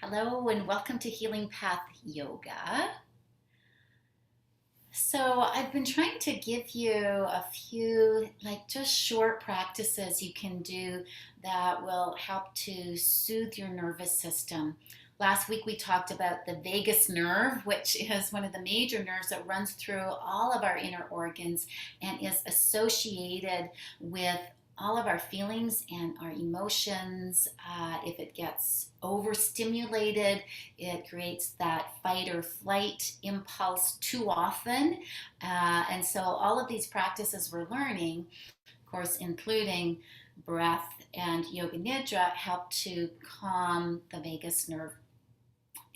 Hello and welcome to Healing Path Yoga. So, I've been trying to give you a few, just short practices you can do that will help to soothe your nervous system. Last week we talked about the vagus nerve, which is one of the major nerves that runs through all of our inner organs and is associated with all of our feelings and our emotions. If it gets overstimulated, it creates that fight or flight impulse too often. And so, all of these practices we're learning, of course, including breath and yoga nidra, help to calm the vagus nerve.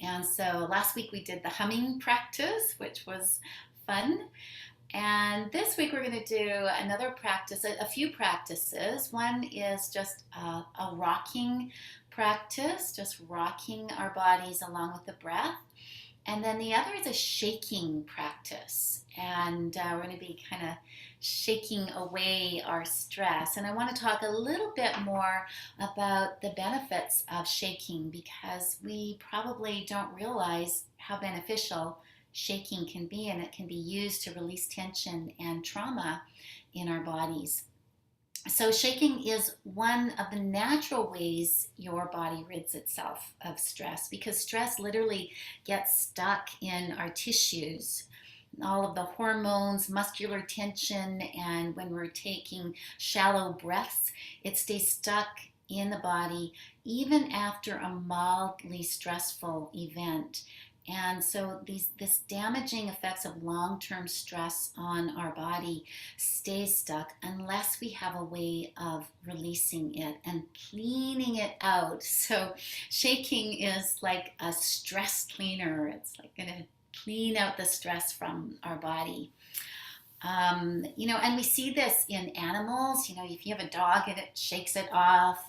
And so, last week we did the humming practice, which was fun. And this week we're going to do another practice, a few practices. One is just a rocking practice, just rocking our bodies along with the breath. And then the other is a shaking practice. And we're going to be kind of shaking away our stress. And I want to talk a little bit more about the benefits of shaking because we probably don't realize how beneficial shaking can be, and it can be used to release tension and trauma in our bodies. So, shaking is one of the natural ways your body rids itself of stress because stress literally gets stuck in our tissues. All of the hormones, muscular tension, and when we're taking shallow breaths, it stays stuck in the body even after a mildly stressful event. And so this damaging effects of long-term stress on our body stays stuck unless we have a way of releasing it and cleaning it out. So shaking is like a stress cleaner. It's like going to clean out the stress from our body. And we see this in animals. If you have a dog and it shakes it off,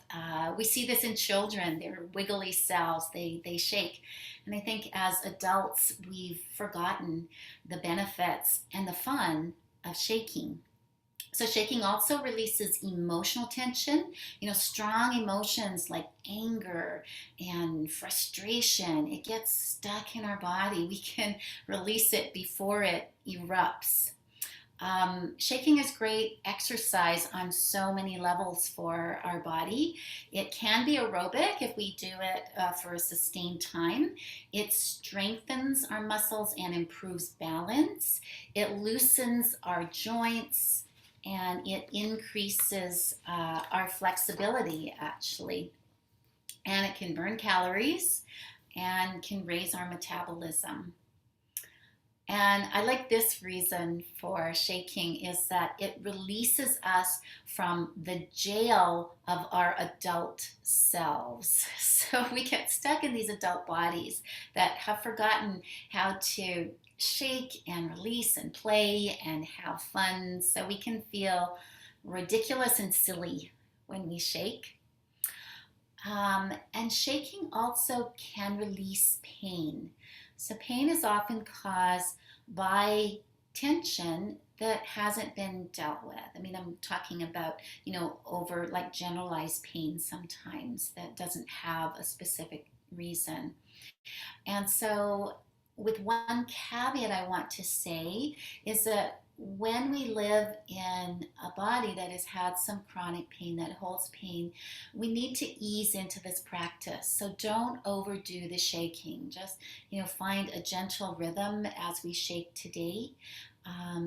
we see this in children. Their wiggly cells, they shake. And I think as adults, we've forgotten the benefits and the fun of shaking. So, shaking also releases emotional tension. Strong emotions like anger and frustration, it gets stuck in our body. We can release it before it erupts. Shaking is great exercise on so many levels for our body. It can be aerobic if we do it for a sustained time. It strengthens our muscles and improves balance. It loosens our joints and it increases our flexibility, actually. And it can burn calories and can raise our metabolism. And I like this reason for shaking is that it releases us from the jail of our adult selves. So we get stuck in these adult bodies that have forgotten how to shake and release and play and have fun. So we can feel ridiculous and silly when we shake. And shaking also can release pain. So, pain is often caused by tension that hasn't been dealt with. I mean, I'm talking about, over like generalized pain sometimes that doesn't have a specific reason. And so, with one caveat I want to say is that when we live in a body that has had some chronic pain, that holds pain, we need to ease into this practice. So don't overdo the shaking. Just, find a gentle rhythm as we shake today.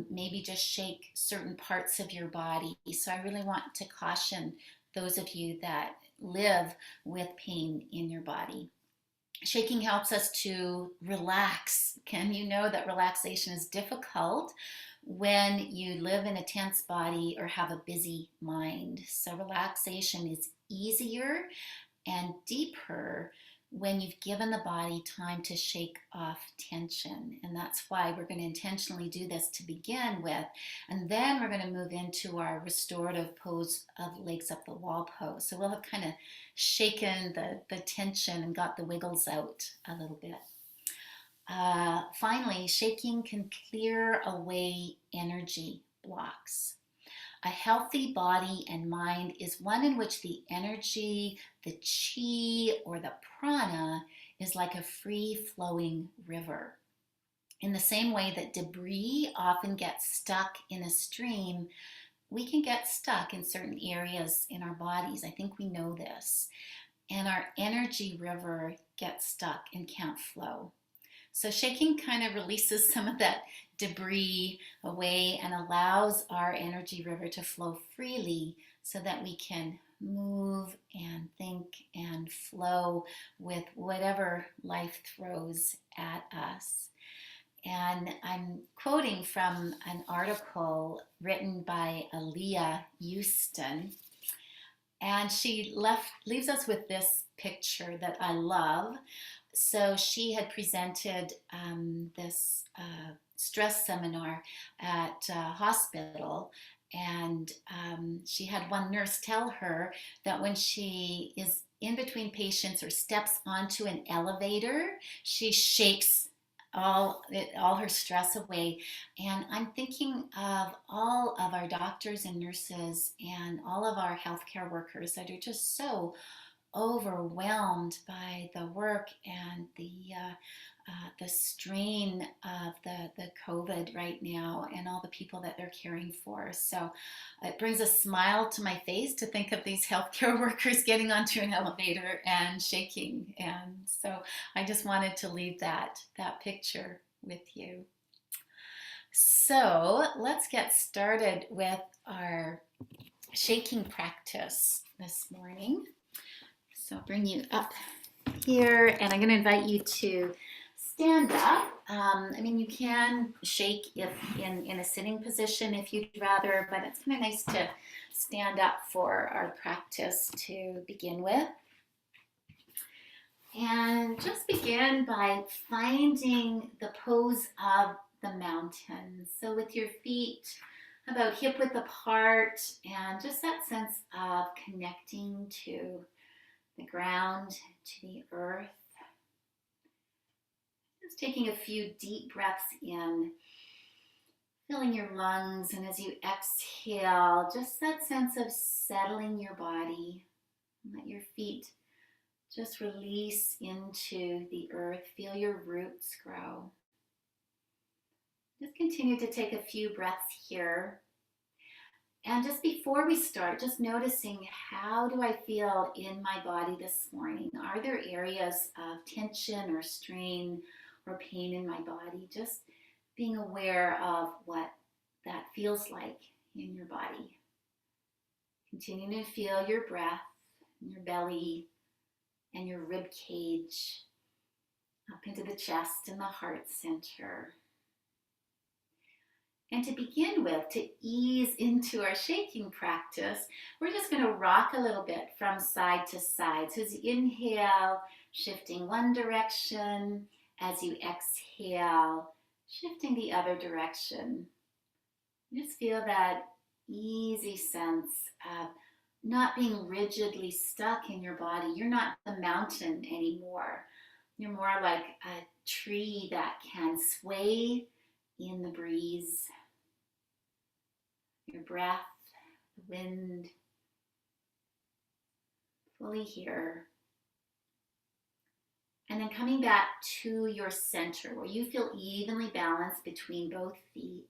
Maybe just shake certain parts of your body. So I really want to caution those of you that live with pain in your body. Shaking helps us to relax. Can you know that relaxation is difficult when you live in a tense body or have a busy mind? So, relaxation is easier and deeper when you've given the body time to shake off tension. And that's why we're going to intentionally do this to begin with. And then we're going to move into our restorative pose of legs up the wall pose. So we'll have kind of shaken the tension and got the wiggles out a little bit. Finally, shaking can clear away energy blocks. A healthy body and mind is one in which the energy, the chi, or the prana is like a free flowing river. In the same way that debris often gets stuck in a stream, we can get stuck in certain areas in our bodies. I think we know this. And our energy river gets stuck and can't flow. So shaking kind of releases some of that debris away and allows our energy river to flow freely so that we can move and think and flow with whatever life throws at us. And I'm quoting from an article written by Aaliyah Houston. And she leaves us with this picture that I love. So she had presented this stress seminar at a hospital, and she had one nurse tell her that when she is in between patients or steps onto an elevator, she shakes all her stress away. And I'm thinking of all of our doctors and nurses and all of our healthcare workers that are just so overwhelmed by the work and the strain of the COVID right now and all the people that they're caring for. So it brings a smile to my face to think of these healthcare workers getting onto an elevator and shaking. And so I just wanted to leave that picture with you. So let's get started with our shaking practice this morning. So I'll bring you up here, and I'm going to invite you to stand up. You can shake if in a sitting position if you'd rather, but it's kind of nice to stand up for our practice to begin with. And just begin by finding the pose of the mountain. So with your feet about hip width apart, and just that sense of connecting to the ground, to the earth. Just taking a few deep breaths in, filling your lungs, and as you exhale, just that sense of settling your body. Let your feet just release into the earth. Feel your roots grow. Just continue to take a few breaths here. And just before we start, just noticing, how do I feel in my body this morning? Are there areas of tension or strain or pain in my body? Just being aware of what that feels like in your body. Continuing to feel your breath, your belly, and your rib cage up into the chest and the heart center. And to begin with, to ease into our shaking practice, we're just going to rock a little bit from side to side. So as you inhale, shifting one direction. As you exhale, shifting the other direction. Just feel that easy sense of not being rigidly stuck in your body. You're not the mountain anymore. You're more like a tree that can sway in the breeze. Your breath, the wind, fully here. And then coming back to your center where you feel evenly balanced between both feet.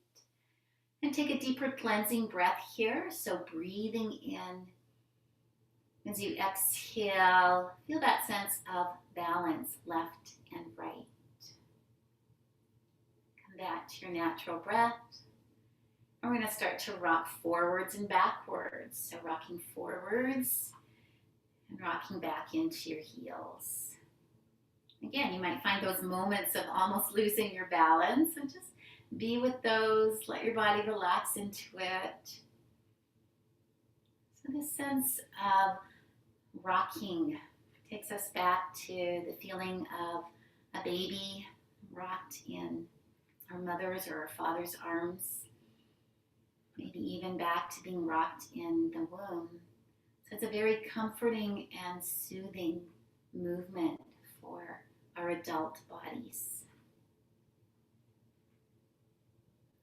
And take a deeper cleansing breath here. So breathing in. As you exhale, feel that sense of balance left and right. Come back to your natural breath. And we're going to start to rock forwards and backwards. So rocking forwards and rocking back into your heels. Again, you might find those moments of almost losing your balance, and just be with those. Let your body relax into it. So this sense of rocking takes us back to the feeling of a baby rocked in our mother's or our father's arms. Maybe even back to being rocked in the womb. So it's a very comforting and soothing movement for our adult bodies.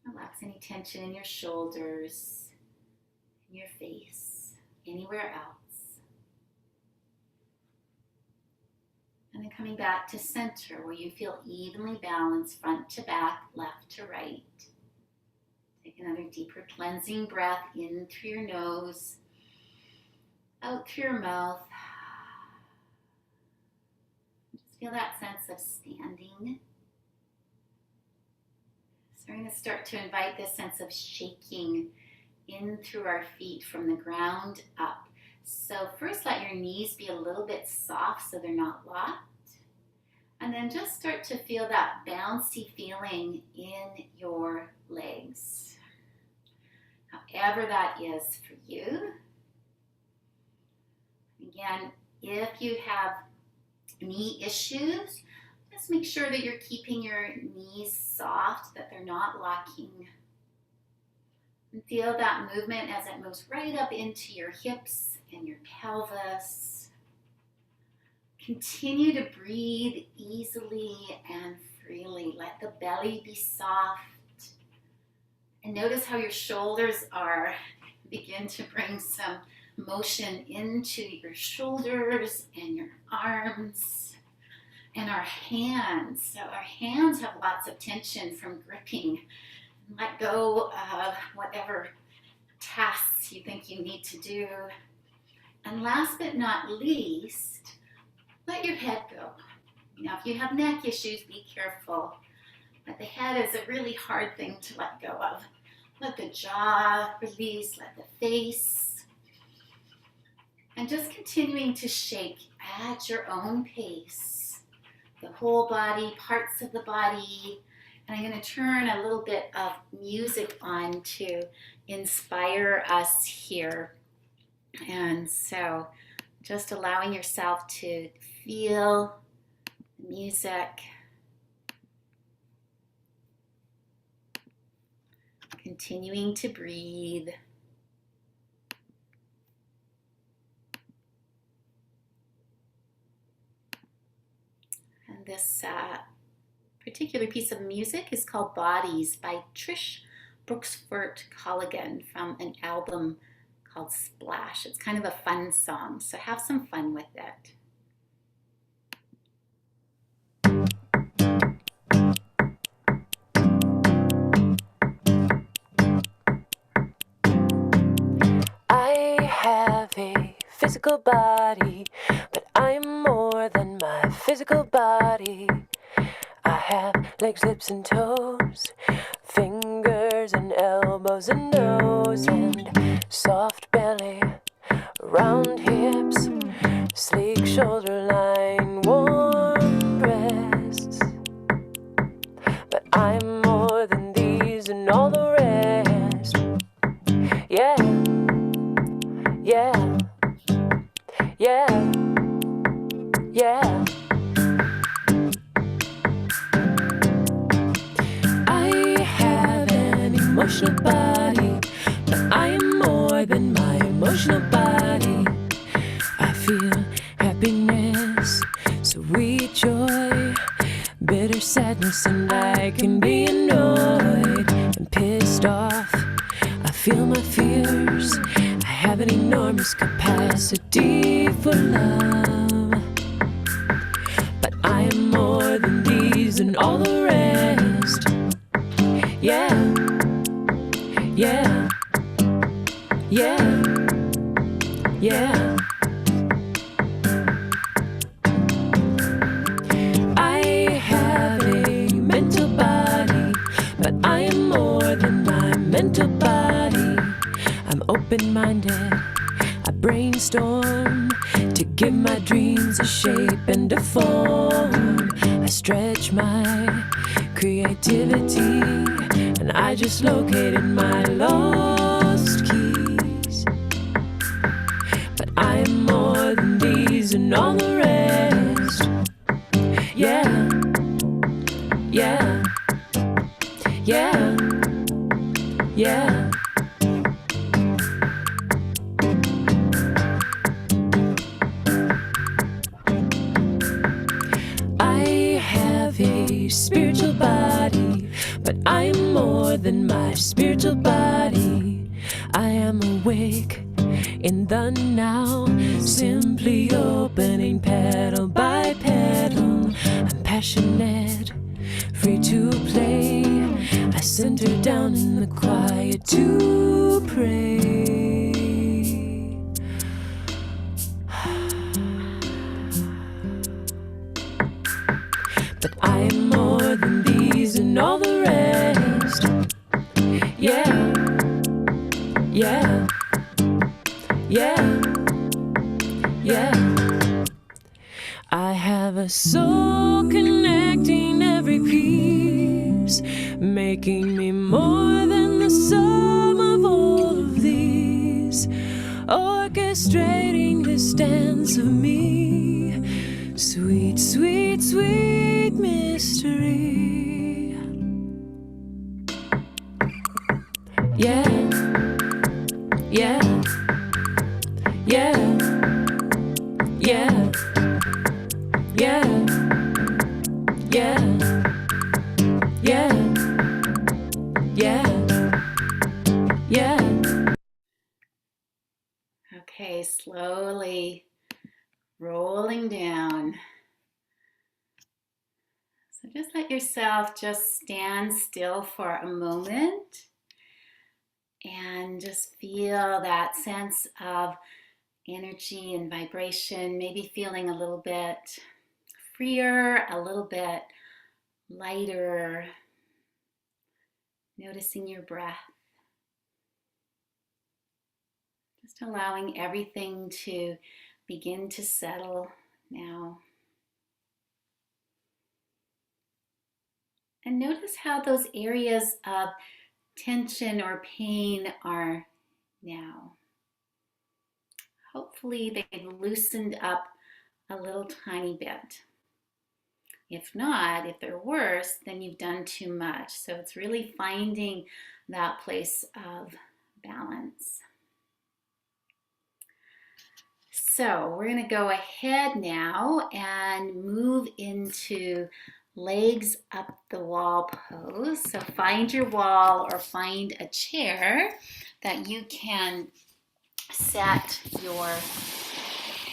Relax any tension in your shoulders, your face, anywhere else. And then coming back to center where you feel evenly balanced front to back, left to right. Take another deeper cleansing breath in through your nose, out through your mouth. Just feel that sense of standing. So we're going to start to invite this sense of shaking in through our feet from the ground up. So first let your knees be a little bit soft so they're not locked. And then just start to feel that bouncy feeling in your legs. However that is for you. Again, if you have knee issues, just make sure that you're keeping your knees soft, that they're not locking. And feel that movement as it moves right up into your hips and your pelvis. Continue to breathe easily and freely. Let the belly be soft. And notice how your shoulders are. Begin to bring some motion into your shoulders and your arms and our hands. So our hands have lots of tension from gripping. Let go of whatever tasks you think you need to do. And last but not least, let your head go. Now, if you have neck issues, be careful. But the head is a really hard thing to let go of. Let the jaw release, let the face. And just continuing to shake at your own pace. The whole body, parts of the body. And I'm going to turn a little bit of music on to inspire us here. And so just allowing yourself to feel the music. Continuing to breathe. And this particular piece of music is called Bodies by Trish Brooksford Colligan from an album called Splash. It's kind of a fun song, so have some fun with it. I have a physical body, but I'm more than my physical body. I have legs, lips, and toes, fingers and elbows and nose, and soft belly, round hips, sleek shoulder line, warm breasts. But I'm more than these and all the rest. Yeah, yeah, yeah, yeah. I have an emotional body, but I am more than my emotional body. I feel happiness, sweet joy, bitter sadness, and I can be annoyed and pissed off. I feel my fears. I have an enormous capacity for love. But I am more than these and all the rest. Yeah, yeah, yeah, yeah. I have a mental body, but I am more than my mental body. I'm open-minded, I brainstorm to give my dreams a shape and a form. I stretch my creativity, and I just located my lost keys. But I am more than these and all the rest. Yeah, yeah, yeah, yeah. I have a spiritual body, but I am more than my spiritual body. I am awake in the now, simply opening petal by petal. I'm passionate, free to play. I center down in the quiet to pray. But I am more than these and all the rest. Yeah, yeah, yeah, yeah. I have a soul connecting every piece, making me more than the sum of all of these, orchestrating this dance of me. Sweet, sweet, sweet mystery. Yeah, yeah, yeah, yeah, yeah, yeah, yeah, yeah, yeah. Okay, slowly rolling down. So just let yourself just stand still for a moment and just feel that sense of energy and vibration, maybe feeling a little bit freer, a little bit lighter, noticing your breath, just allowing everything to begin to settle now. And notice how those areas of tension or pain are now. Hopefully they've loosened up a little tiny bit. If not, if they're worse, then you've done too much. So it's really finding that place of balance. So we're going to go ahead now and move into legs up the wall pose. So find your wall or find a chair that you can set your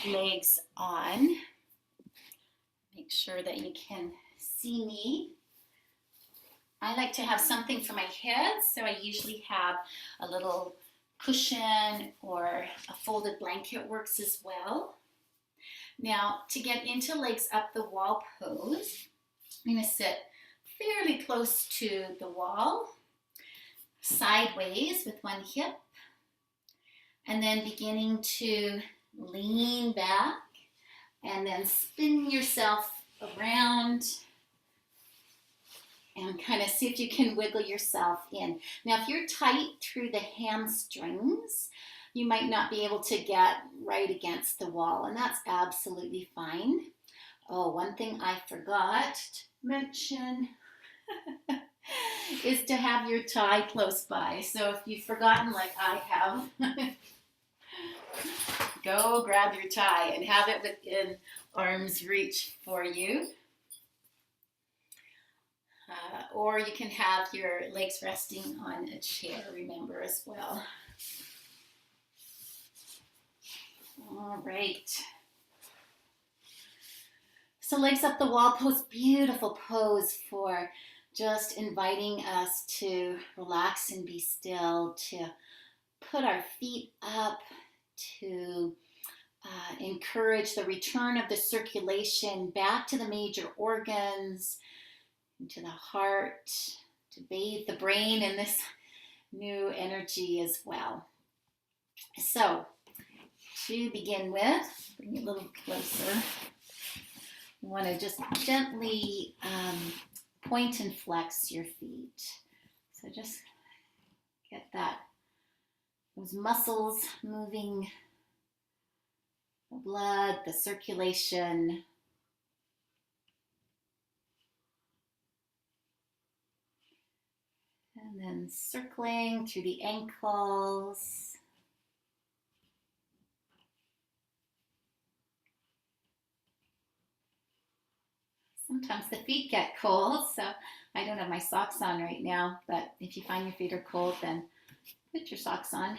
legs on. Make sure that you can see me. I like to have something for my head, so I usually have a little cushion or a folded blanket works as well. Now, to get into legs up the wall pose, I'm going to sit fairly close to the wall, sideways with one hip, and then beginning to lean back and then spin yourself around and kind of see if you can wiggle yourself in. Now, if you're tight through the hamstrings, you might not be able to get right against the wall, and that's absolutely fine. Oh, one thing I forgot to mention is to have your tie close by. So if you've forgotten like I have, go grab your tie and have it within arm's reach for you. Or you can have your legs resting on a chair, remember, as well. All right. So legs up the wall pose, beautiful pose for just inviting us to relax and be still, to put our feet up, to encourage the return of the circulation back to the major organs, into the heart, to bathe the brain in this new energy as well. So, to begin with, bring it a little closer. You want to just gently point and flex your feet. So just get those muscles moving, the blood, the circulation. And then circling through the ankles. Sometimes the feet get cold, so I don't have my socks on right now, but if you find your feet are cold, then Put your socks on.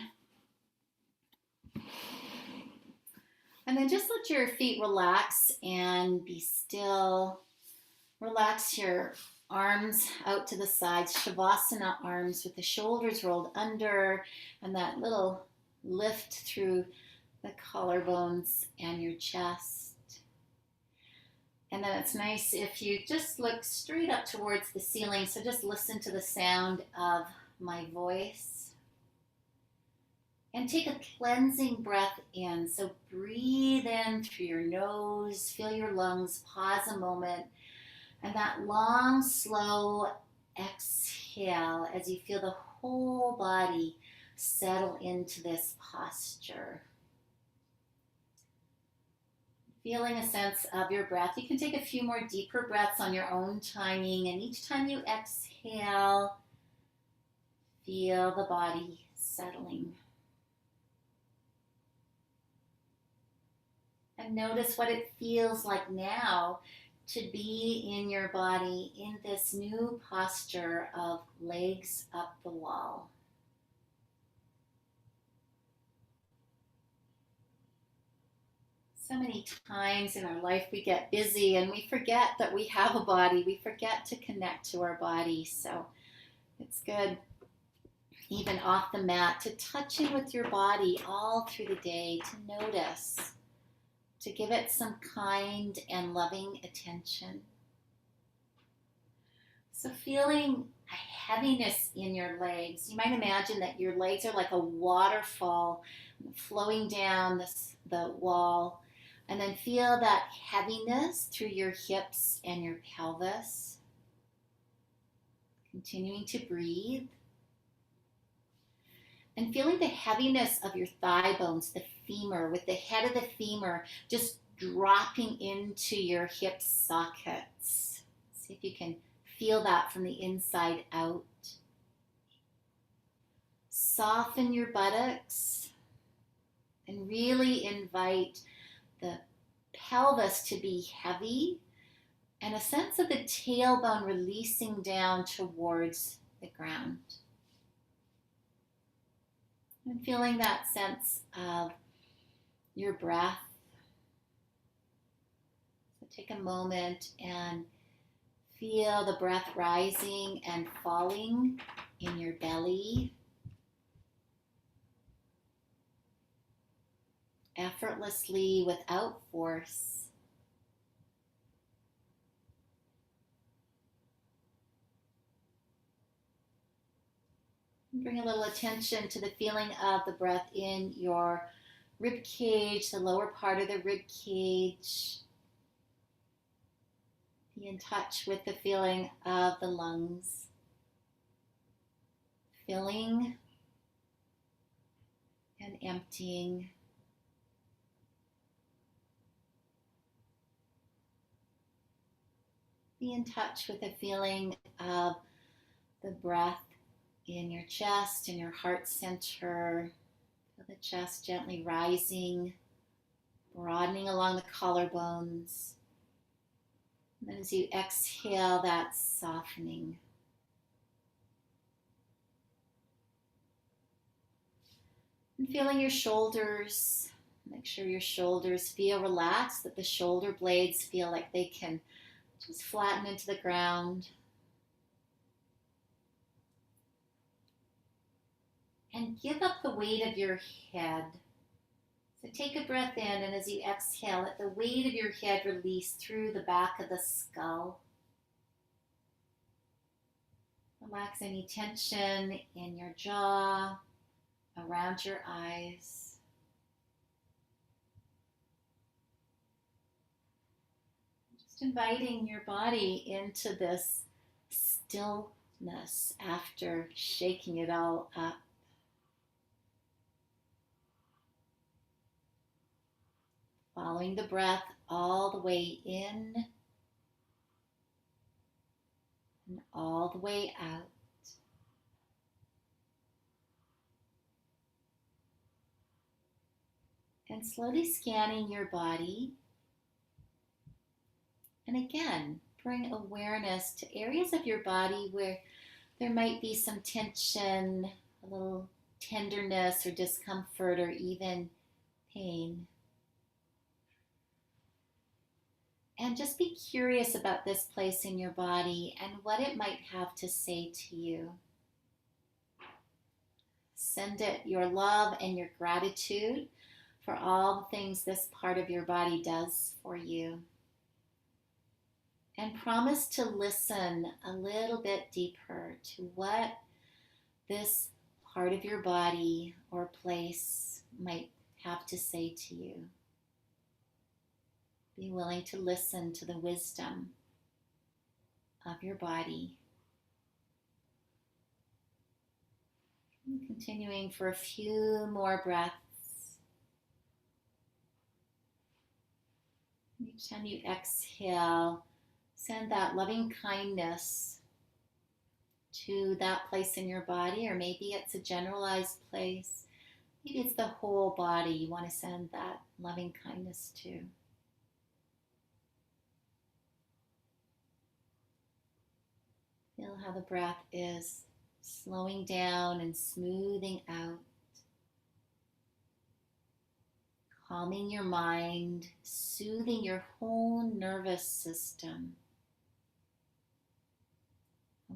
And then just let your feet relax and be still. Relax your arms out to the sides, Shavasana arms with the shoulders rolled under and that little lift through the collarbones and your chest. And then it's nice if you just look straight up towards the ceiling. So just listen to the sound of my voice. And take a cleansing breath in. So breathe in through your nose, feel your lungs, pause a moment. And that long, slow exhale as you feel the whole body settle into this posture. Feeling a sense of your breath. You can take a few more deeper breaths on your own timing. And each time you exhale, feel the body settling. And notice what it feels like now to be in your body in this new posture of legs up the wall. So many times in our life we get busy and we forget that we have a body. We forget to connect to our body. So it's good, even off the mat, to touch in with your body all through the day, to notice, to give it some kind and loving attention. So feeling a heaviness in your legs. You might imagine that your legs are like a waterfall flowing down the wall. And then feel that heaviness through your hips and your pelvis. Continuing to breathe. And feeling the heaviness of your thigh bones, the femur, with the head of the femur just dropping into your hip sockets. See if you can feel that from the inside out. Soften your buttocks and really invite the pelvis to be heavy and a sense of the tailbone releasing down towards the ground. And feeling that sense of your breath. So take a moment and feel the breath rising and falling in your belly. Effortlessly, without force. Bring a little attention to the feeling of the breath in your rib cage, the lower part of the rib cage. Be in touch with the feeling of the lungs. Filling and emptying. Be in touch with the feeling of the breath in your chest, in your heart center. Feel the chest gently rising, broadening along the collarbones. And then as you exhale, that softening. And feeling your shoulders. Make sure your shoulders feel relaxed, that the shoulder blades feel like they can just flatten into the ground. And give up the weight of your head. So take a breath in, and as you exhale, let the weight of your head release through the back of the skull. Relax any tension in your jaw, around your eyes. Just inviting your body into this stillness after shaking it all up. Following the breath all the way in and all the way out. And slowly scanning your body. And again, bring awareness to areas of your body where there might be some tension, a little tenderness or discomfort or even pain. And just be curious about this place in your body and what it might have to say to you. Send it your love and your gratitude for all the things this part of your body does for you. And promise to listen a little bit deeper to what this part of your body or place might have to say to you. Be willing to listen to the wisdom of your body. And continuing for a few more breaths. Each time you exhale, send that loving kindness to that place in your body, or maybe it's a generalized place. Maybe it's the whole body you want to send that loving kindness to. Feel how the breath is slowing down and smoothing out, calming your mind, soothing your whole nervous system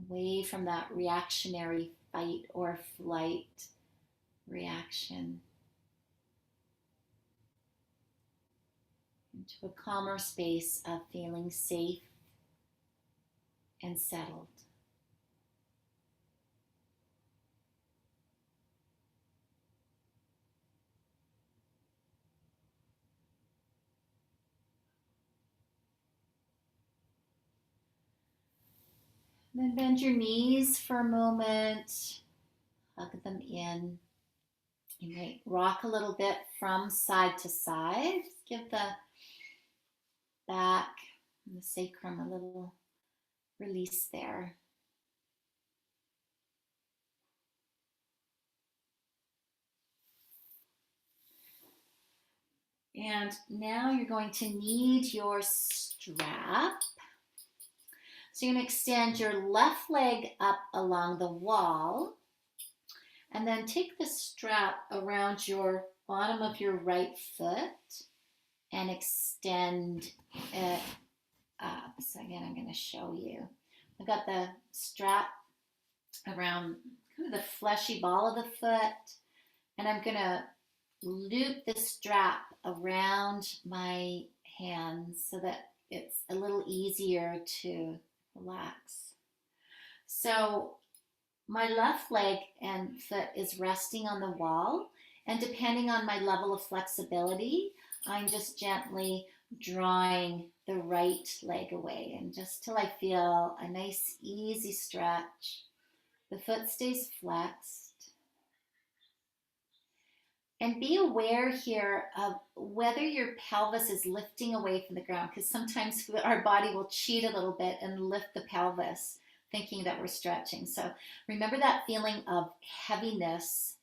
away from that reactionary fight or flight reaction into a calmer space of feeling safe and settled. Then bend your knees for a moment, hug them in. You might rock a little bit from side to side. Just give the back and the sacrum a little release there. And now you're going to need your strap. So you're going to extend your left leg up along the wall and then take the strap around your bottom of your right foot and extend it up. So again, I'm going to show you. I've got the strap around kind of the fleshy ball of the foot, and I'm going to loop the strap around my hands so that it's a little easier to relax. So my left leg and foot is resting on the wall, and depending on my level of flexibility, I'm just gently drawing the right leg away, and just till I feel a nice easy stretch. The foot stays flexed. And be aware here of whether your pelvis is lifting away from the ground, because sometimes our body will cheat a little bit and lift the pelvis thinking that we're stretching. So remember that feeling of heaviness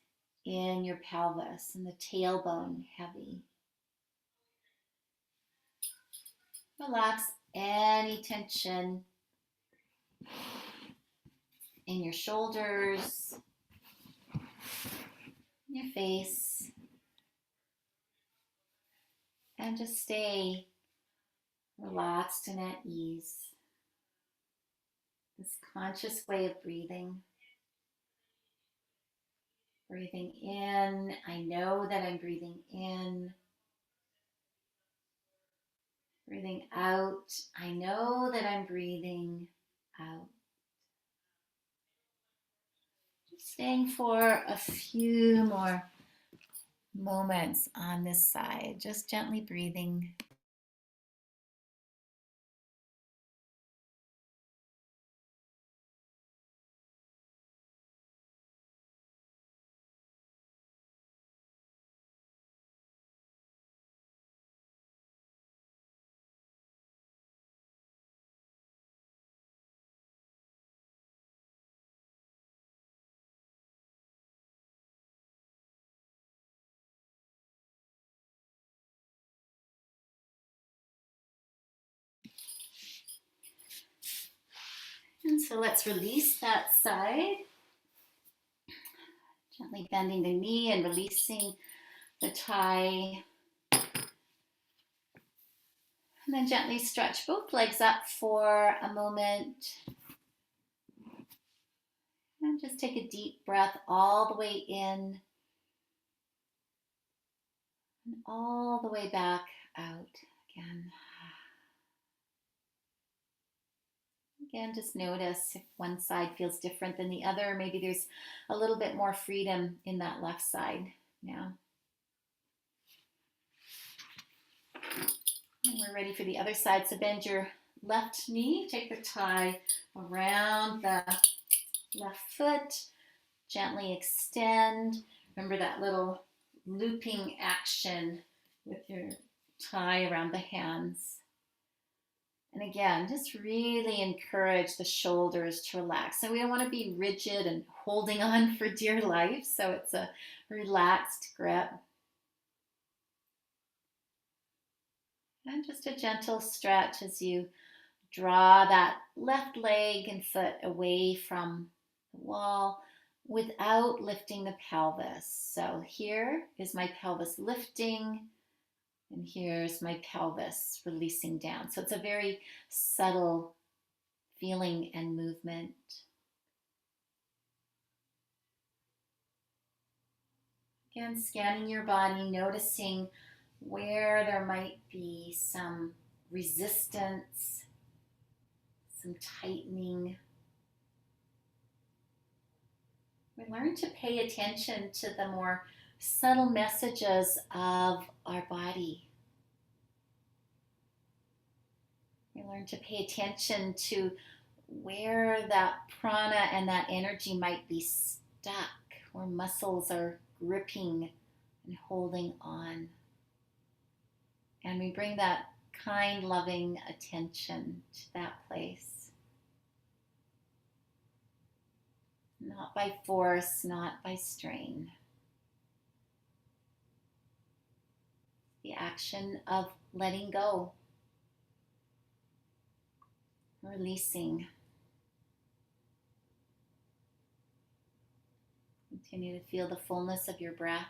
in your pelvis and the tailbone heavy. Relax any tension in your shoulders, your face, and just stay relaxed and at ease. This conscious way of breathing. Breathing in, I know that I'm breathing in. Breathing out, I know that I'm breathing out. Just staying for a few more moments on this side, just gently breathing. And so let's release that side. Gently bending the knee and releasing the tie. And then gently stretch both legs up for a moment. And just take a deep breath all the way in and all the way back out again. Again, just notice if one side feels different than the other. Maybe there's a little bit more freedom in that left side now. And we're ready for the other side. So bend your left knee, take the tie around the left foot, gently extend. Remember that little looping action with your tie around the hands. And again, just really encourage the shoulders to relax. So we don't want to be rigid and holding on for dear life. So it's a relaxed grip. And just a gentle stretch as you draw that left leg and foot away from the wall without lifting the pelvis. So here is my pelvis lifting, and here's my pelvis releasing down. So it's a very subtle feeling and movement. Again, scanning your body, noticing where there might be some resistance, some tightening. We learn to pay attention to the more subtle messages of our body. We learn to pay attention to where that prana and that energy might be stuck, where muscles are gripping and holding on. And we bring that kind, loving attention to that place. Not by force, not by strain. The action of letting go, releasing. Continue to feel the fullness of your breath.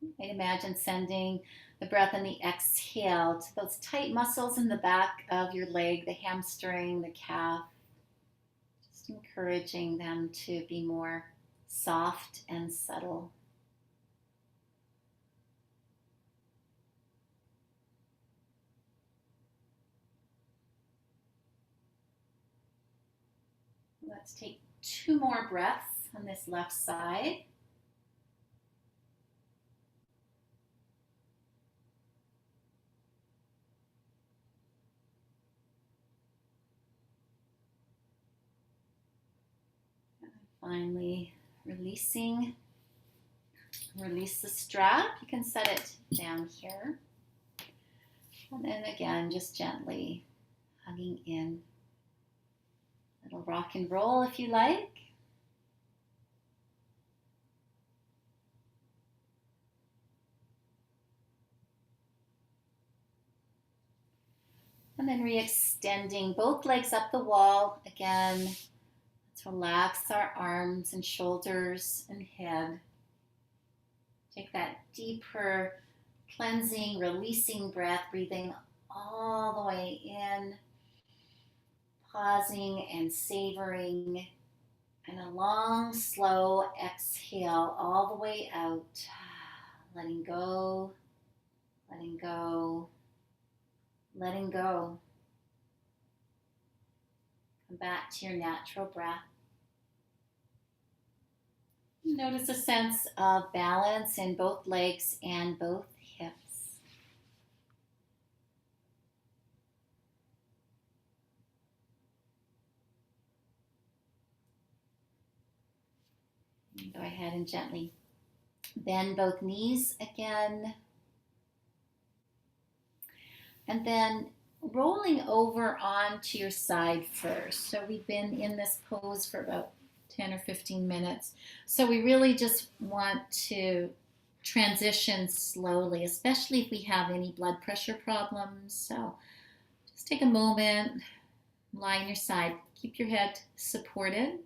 You might imagine sending the breath and the exhale to those tight muscles in the back of your leg, the hamstring, the calf. Just encouraging them to be more soft and subtle. Let's take 2 more breaths on this left side. Finally, releasing. Release the strap. You can set it down here. And then again, just gently hugging in. A little rock and roll if you like. And then re-extending both legs up the wall. Again, let's relax our arms and shoulders and head. Take that deeper, cleansing, releasing breath, breathing all the way in, pausing and savoring, and a long, slow exhale all the way out, letting go, letting go, letting go. Come back to your natural breath. Notice a sense of balance in both legs and both hips. Go ahead and gently bend both knees again. And then rolling over onto your side first. So we've been in this pose for about 10 or 15 minutes. So we really just want to transition slowly, especially if we have any blood pressure problems. So just take a moment, lie on your side, keep your head supported.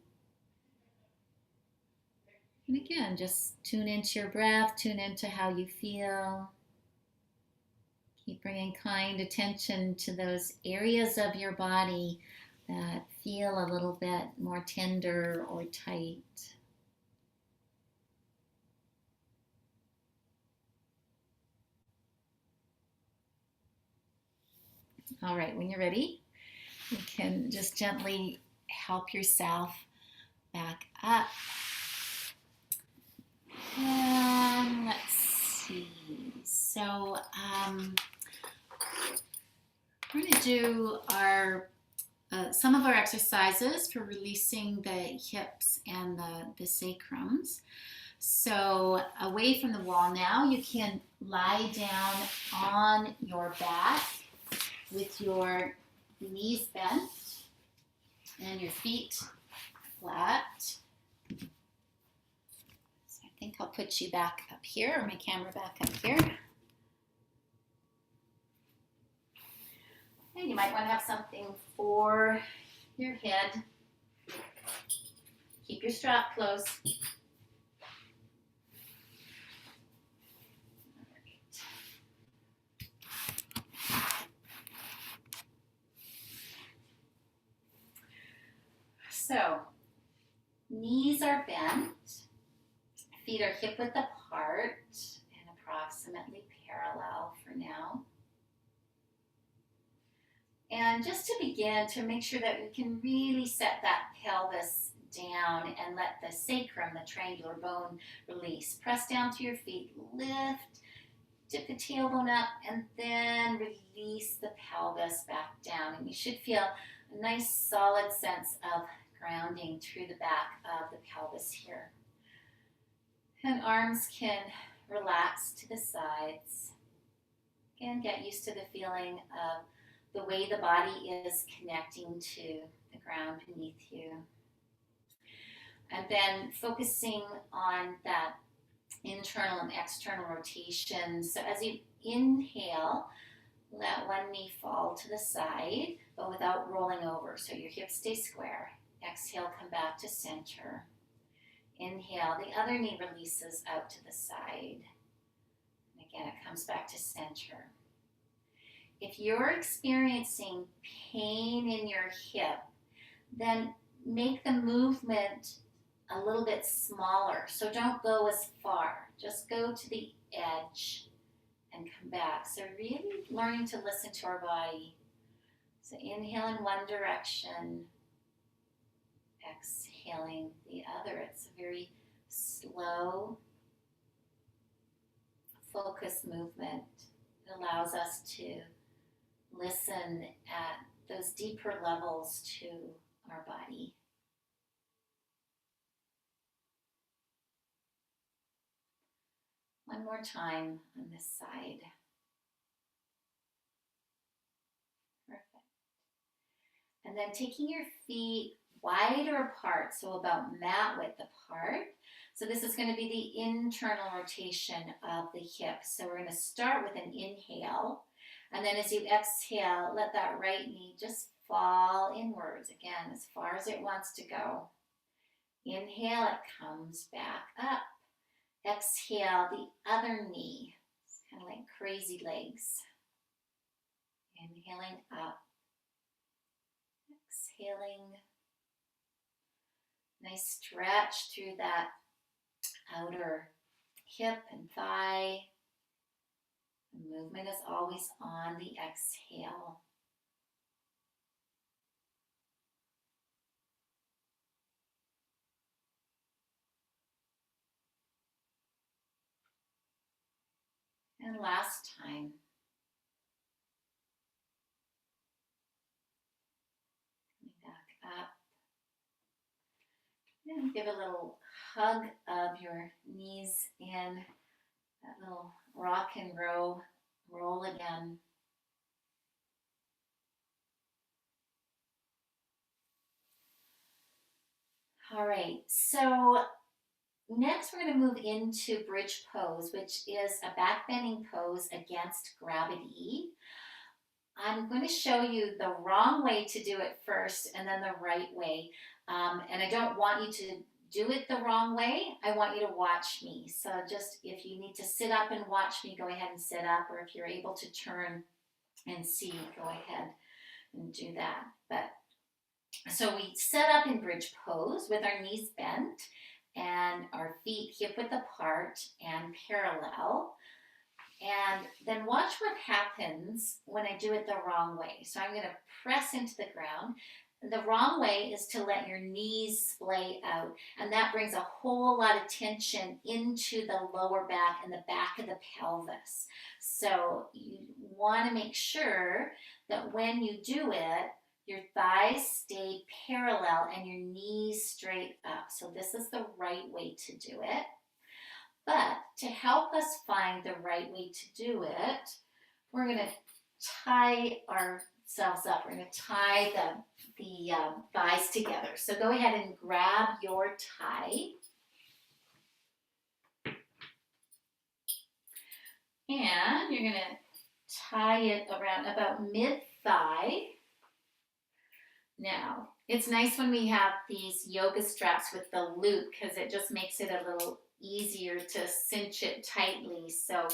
And again, just tune into your breath, tune into how you feel. Keep bringing kind attention to those areas of your body that feel a little bit more tender or tight. All right, when you're ready, you can just gently help yourself back up. And let's see. So we're going to do our some of our exercises for releasing the hips and the sacrums. So away from the wall now, you can lie down on your back with your knees bent and your feet flat. So I think I'll put you back up here, or my camera back up here. And you might want to have something for your head. Keep your strap close. So, knees are bent, feet are hip width apart and approximately parallel for now. And just to begin, to make sure that we can really set that pelvis down and let the sacrum, the triangular bone, release. Press down to your feet, lift, dip the tailbone up, and then release the pelvis back down. And you should feel a nice solid sense of grounding through the back of the pelvis here. And arms can relax to the sides. Again, get used to the feeling of the way the body is connecting to the ground beneath you. And then focusing on that internal and external rotation. So as you inhale, let one knee fall to the side, but without rolling over. So your hips stay square. Exhale, come back to center. Inhale, the other knee releases out to the side. And again, it comes back to center. If you're experiencing pain in your hip, then make the movement a little bit smaller. So don't go as far. Just go to the edge and come back. So really learning to listen to our body. So inhale in one direction, exhaling the other. It's a very slow, focused movement. It allows us to listen at those deeper levels to our body. One more time on this side. Perfect. And then taking your feet wider apart, so about mat width apart. So this is going to be the internal rotation of the hips. So we're going to start with an inhale. And then as you exhale, let that right knee just fall inwards, again, as far as it wants to go. Inhale, it comes back up. Exhale, the other knee. It's kind of like crazy legs. Inhaling up. Exhaling. Nice stretch through that outer hip and thigh. The movement is always on the exhale. And last time. Coming back up. And give a little hug of your knees in. That little rock and roll again. All right, so next we're going to move into bridge pose, which is a back bending pose against gravity. I'm going to show you the wrong way to do it first and then the right way. And I don't want you to do it the wrong way, I want you to watch me. So just if you need to sit up and watch me, go ahead and sit up, or if you're able to turn and see, go ahead and do that. But so we set up in bridge pose with our knees bent and our feet hip width apart and parallel. And then watch what happens when I do it the wrong way. So I'm going to press into the ground. The wrong way is to let your knees splay out, and that brings a whole lot of tension into the lower back and the back of the pelvis. So you want to make sure that when you do it, your thighs stay parallel and your knees straight up. So this is the right way to do it. But to help us find the right way to do it, we're going to tie ourselves up. We're going to tie the thighs together. So go ahead and grab your tie. And you're going to tie it around about mid-thigh. Now, it's nice when we have these yoga straps with the loop because it just makes it a little easier to cinch it tightly. So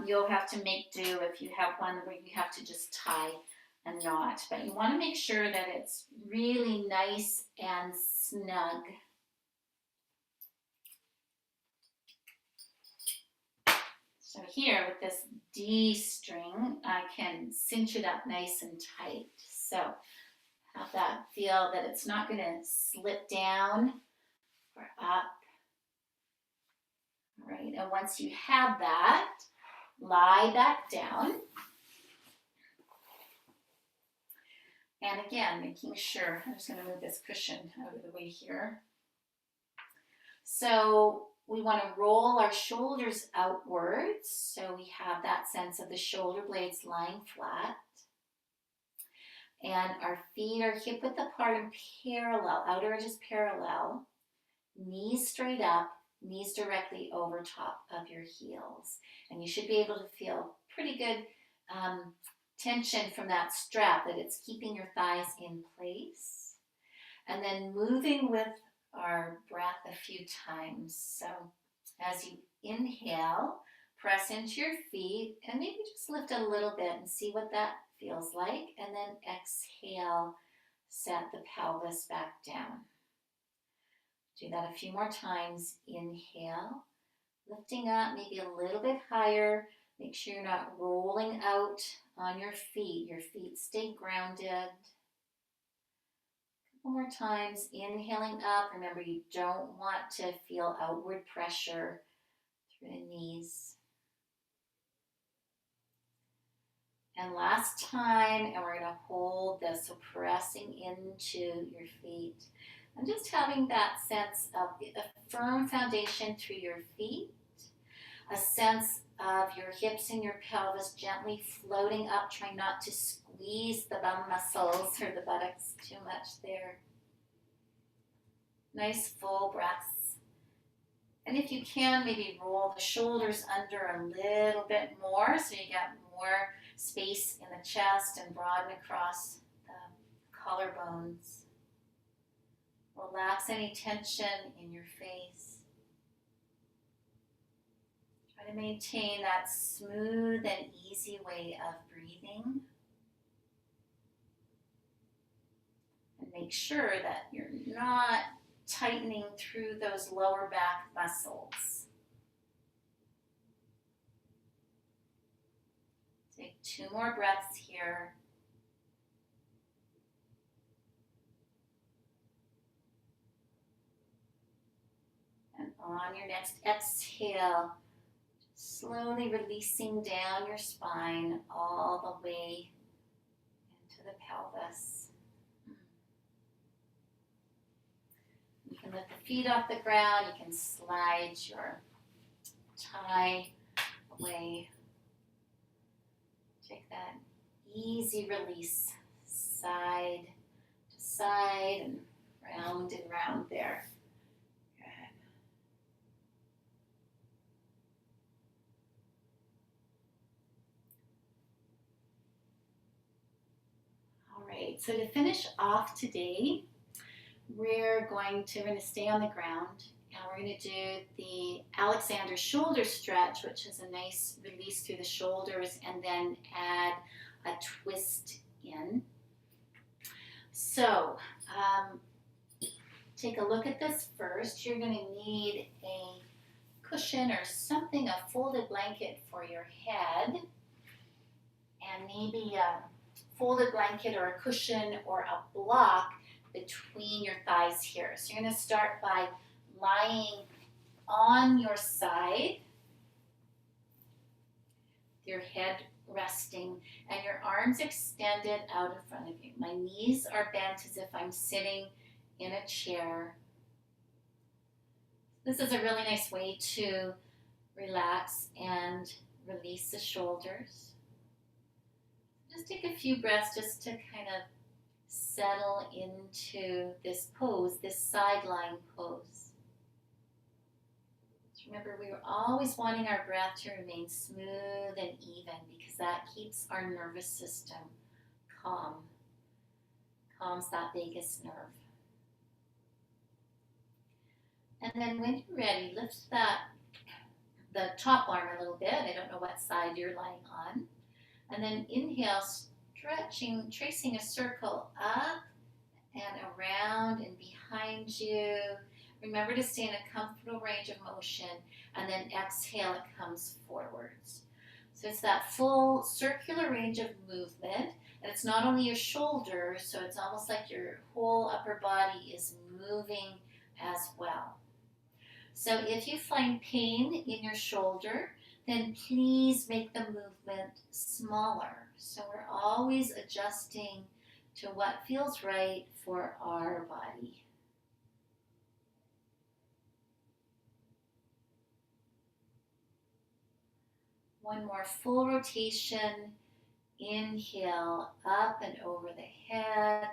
you'll have to make do if you have one where you have to just tie a knot. But you want to make sure that it's really nice and snug. So here with this D string, I can cinch it up nice and tight. So have that feel that it's not going to slip down or up. All right, and once you have that, lie back down. And again, making sure, I'm just going to move this cushion out of the way here. So we want to roll our shoulders outwards so we have that sense of the shoulder blades lying flat. And our feet are hip width apart and parallel, outer edges parallel, knees straight up, knees directly over top of your heels. And you should be able to feel pretty good tension from that strap, that it's keeping your thighs in place. And then moving with our breath a few times. So as you inhale, press into your feet and maybe just lift a little bit and see what that feels like. And then exhale, set the pelvis back down. Do that a few more times. Inhale, lifting up maybe a little bit higher. Make sure you're not rolling out on your feet. Your feet stay grounded. A couple more times. Inhaling up. Remember, you don't want to feel outward pressure through the knees. And last time, and we're going to hold this, so pressing into your feet. And just having that sense of a firm foundation through your feet, a sense of your hips and your pelvis gently floating up, trying not to squeeze the bum muscles or the buttocks too much there. Nice full breaths. And if you can, maybe roll the shoulders under a little bit more so you get more space in the chest and broaden across the collarbones. Relax any tension in your face. Try to maintain that smooth and easy way of breathing. And make sure that you're not tightening through those lower back muscles. Take 2 more breaths here. And on your next exhale, slowly releasing down your spine all the way into the pelvis. You can lift the feet off the ground. You can slide your tie away. Take that easy release side to side and round there. Good. All right, so to finish off today, we're going to stay on the ground and we're going to do the Alexander shoulder stretch, which is a nice release through the shoulders, and then add a twist in. So take a look at this first. You're going to need a cushion or something, a folded blanket for your head, and maybe a folded blanket or a cushion or a block between your thighs here. So you're going to start by lying on your side, your head resting, and your arms extended out in front of you. My knees are bent as if I'm sitting in a chair. This is a really nice way to relax and release the shoulders. Just take a few breaths just to kind of settle into this pose, this sideline pose. Just remember, we were always wanting our breath to remain smooth and even because that keeps our nervous system calm, calms that vagus nerve. And then when you're ready, lift the top arm a little bit. I don't know what side you're lying on. And then inhale, stretching, tracing a circle up and around and behind you. Remember to stay in a comfortable range of motion, and then exhale, it comes forwards. So it's that full circular range of movement, and it's not only your shoulders, so it's almost like your whole upper body is moving as well. So if you find pain in your shoulder, then please make the movement smaller. So we're always adjusting to what feels right for our body. One more full rotation. Inhale, up and over the head.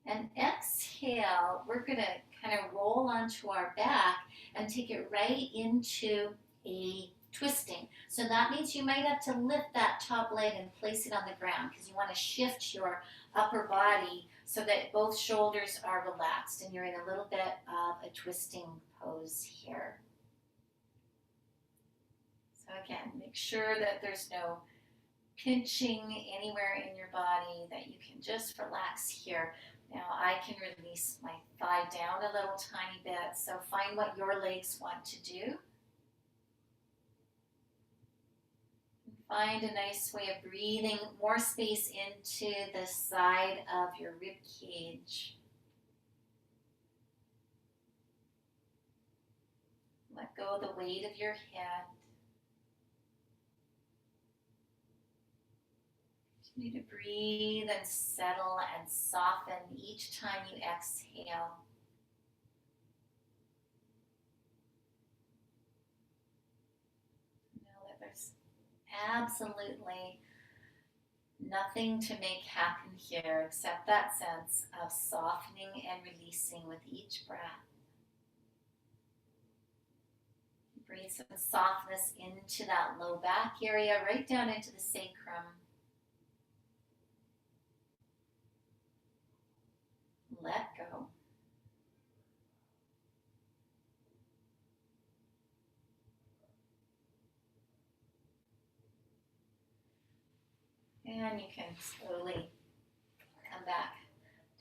And exhale, we're going to kind of roll onto our back and take it right into a twisting. So that means you might have to lift that top leg and place it on the ground because you want to shift your upper body so that both shoulders are relaxed and you're in a little bit of a twisting pose here. So again, make sure that there's no pinching anywhere in your body, that you can just relax here. Now I can release my thigh down a little tiny bit, so find what your legs want to do. Find a nice way of breathing more space into the side of your rib cage. Let go of the weight of your head. Continue to breathe and settle and soften each time you exhale. Know that there's absolutely nothing to make happen here except that sense of softening and releasing with each breath. Breathe some softness into that low back area, right down into the sacrum. Let go. And you can slowly come back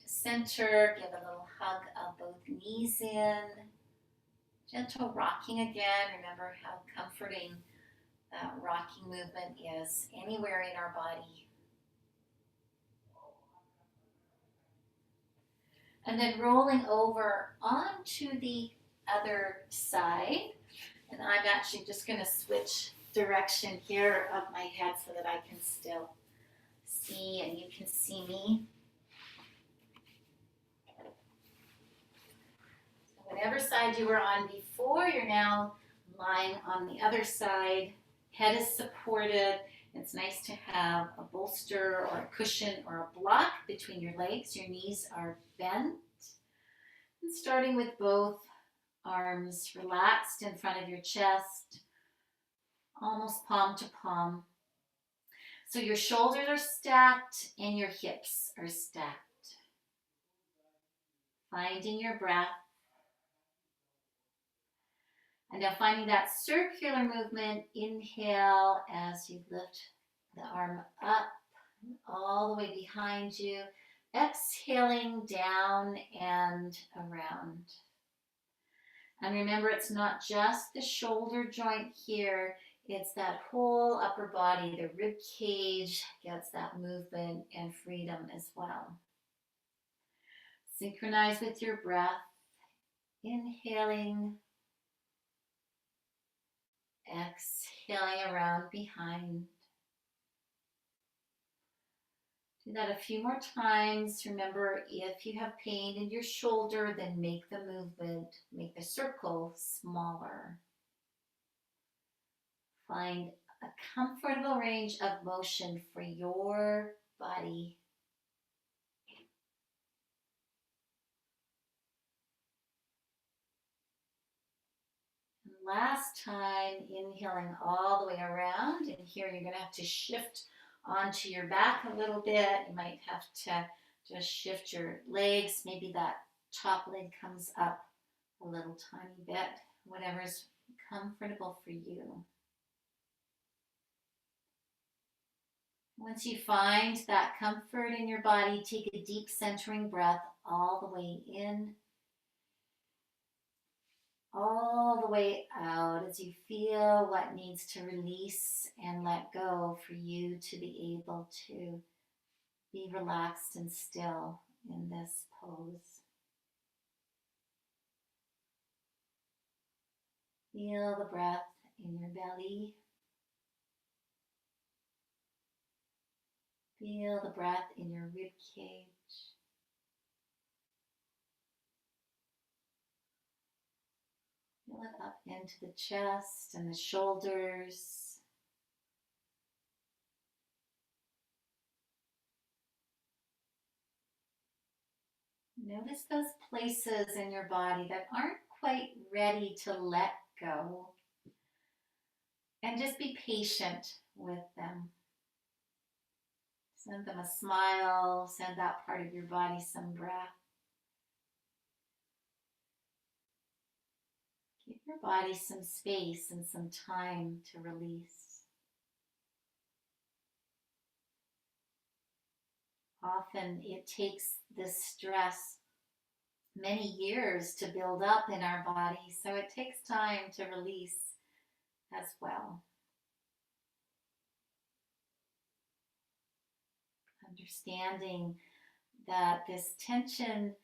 to center. Give a little hug of both knees in. Gentle rocking again. Remember how comforting that rocking movement is anywhere in our body. And then rolling over onto the other side. And I'm actually just going to switch direction here of my head so that I can still see and you can see me. So whatever side you were on before, you're now lying on the other side. Head is supported. It's nice to have a bolster or a cushion or a block between your legs. Your knees are bent. And starting with both arms relaxed in front of your chest, almost palm to palm. So your shoulders are stacked and your hips are stacked. Finding your breath. And now finding that circular movement. Inhale as you lift the arm up all the way behind you. Exhaling down and around. And remember, it's not just the shoulder joint here, it's that whole upper body. The rib cage gets that movement and freedom as well. Synchronize with your breath. Inhaling, exhaling around behind. Do that a few more times. Remember, if you have pain in your shoulder, then make the movement, make the circle smaller. Find a comfortable range of motion for your body. And last time, inhaling all the way around. And here you're going to have to shift onto your back a little bit. You might have to just shift your legs. Maybe that top leg comes up a little tiny bit. Whatever's comfortable for you. Once you find that comfort in your body, take a deep centering breath all the way in, all the way out as you feel what needs to release and let go for you to be able to be relaxed and still in this pose. Feel the breath in your belly. Feel the breath in your rib cage. Feel it up into the chest and the shoulders. Notice those places in your body that aren't quite ready to let go. And just be patient with them. Send them a smile, send that part of your body some breath. Give your body some space and some time to release. Often it takes this stress many years to build up in our body, so it takes time to release as well. Understanding that this tension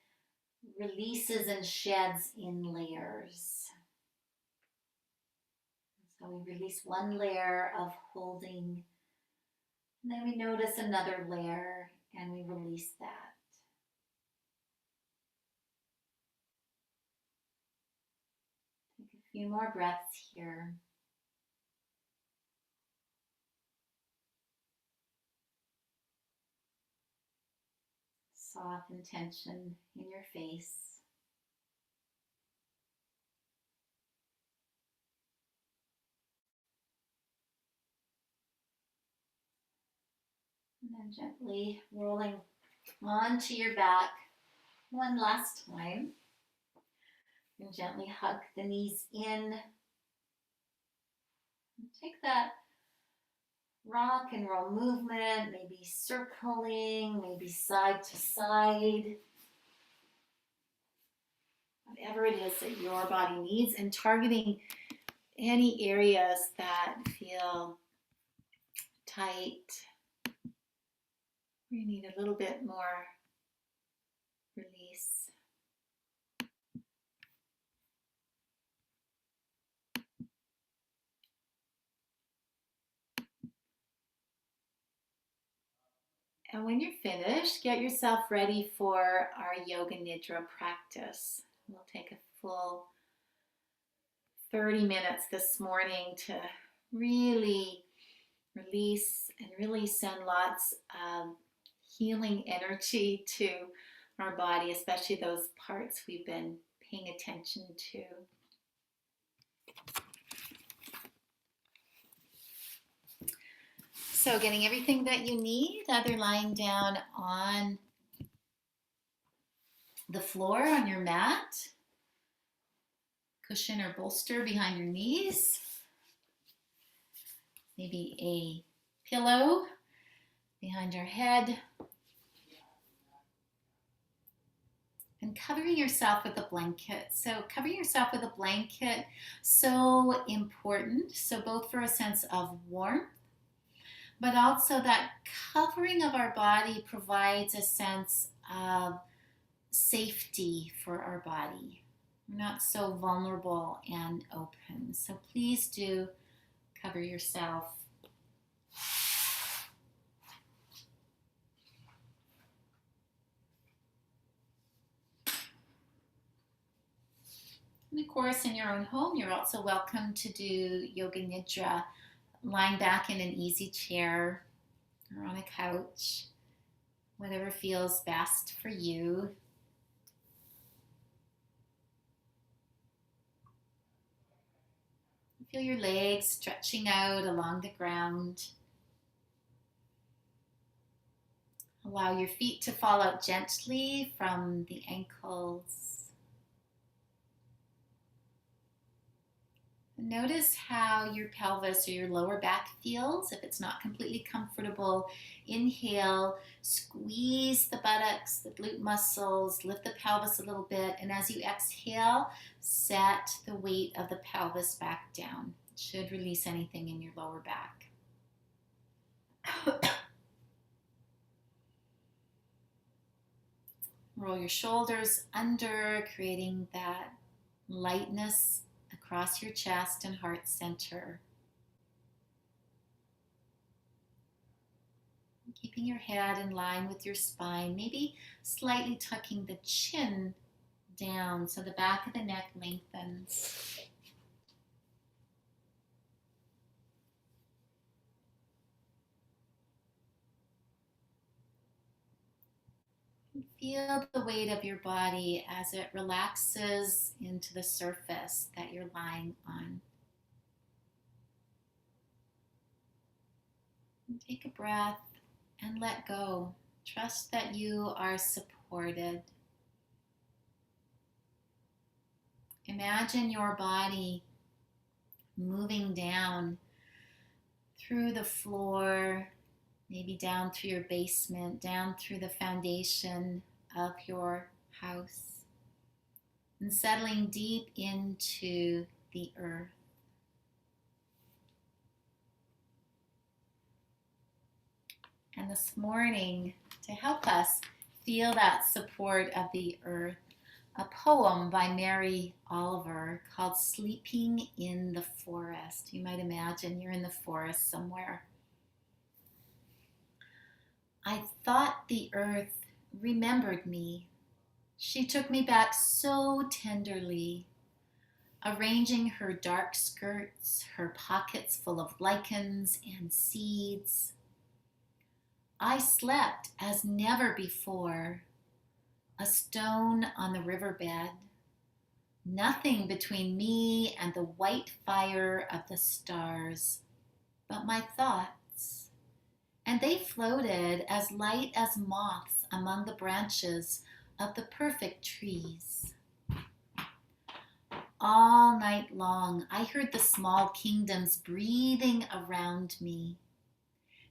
releases and sheds in layers. So we release one layer of holding, and then we notice another layer and we release that. Take a few more breaths here. Soften tension in your face. And then gently rolling onto your back one last time. And gently hug the knees in. And take that rock and roll movement, maybe circling, maybe side to side. Whatever it is that your body needs, and targeting any areas that feel tight. We need a little bit more release. And when you're finished, get yourself ready for our yoga nidra practice. We'll take a full 30 minutes this morning to really release and really send lots of healing energy to our body, especially those parts we've been paying attention to. So getting everything that you need, either lying down on the floor on your mat, cushion or bolster behind your knees, maybe a pillow behind your head, and covering yourself with a blanket. So covering yourself with a blanket, so important. So both for a sense of warmth, but also that covering of our body provides a sense of safety for our body. We're not so vulnerable and open. So please do cover yourself. And of course, in your own home, you're also welcome to do yoga nidra, lying back in an easy chair or on a couch, whatever feels best for you. Feel your legs stretching out along the ground. Allow your feet to fall out gently from the ankles. Notice how your pelvis or your lower back feels. If it's not completely comfortable, inhale, squeeze the buttocks, the glute muscles, lift the pelvis a little bit, and as you exhale, set the weight of the pelvis back down. It should release anything in your lower back. Roll your shoulders under, creating that lightness across your chest and heart center. Keeping your head in line with your spine, maybe slightly tucking the chin down so the back of the neck lengthens. Feel the weight of your body as it relaxes into the surface that you're lying on. And take a breath and let go. Trust that you are supported. Imagine your body moving down through the floor, maybe down through your basement, down through the foundation of your house, and settling deep into the earth. And this morning, to help us feel that support of the earth, a poem by Mary Oliver called Sleeping in the Forest. You might imagine you're in the forest somewhere. I thought the earth remembered me. She took me back so tenderly, arranging her dark skirts, her pockets full of lichens and seeds. I slept as never before, a stone on the riverbed, nothing between me and the white fire of the stars, but my thoughts. And they floated as light as moths among the branches of the perfect trees. All night long, I heard the small kingdoms breathing around me,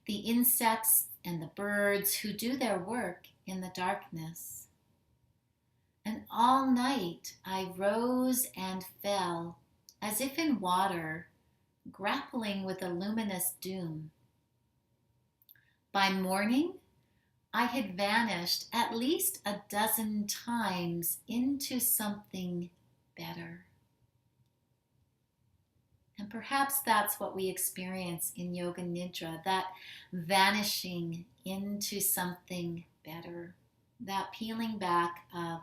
the insects and the birds who do their work in the darkness. And all night I rose and fell, as if in water, grappling with a luminous doom. By morning, I had vanished at least a dozen times into something better. And perhaps that's what we experience in Yoga Nidra, that vanishing into something better, that peeling back of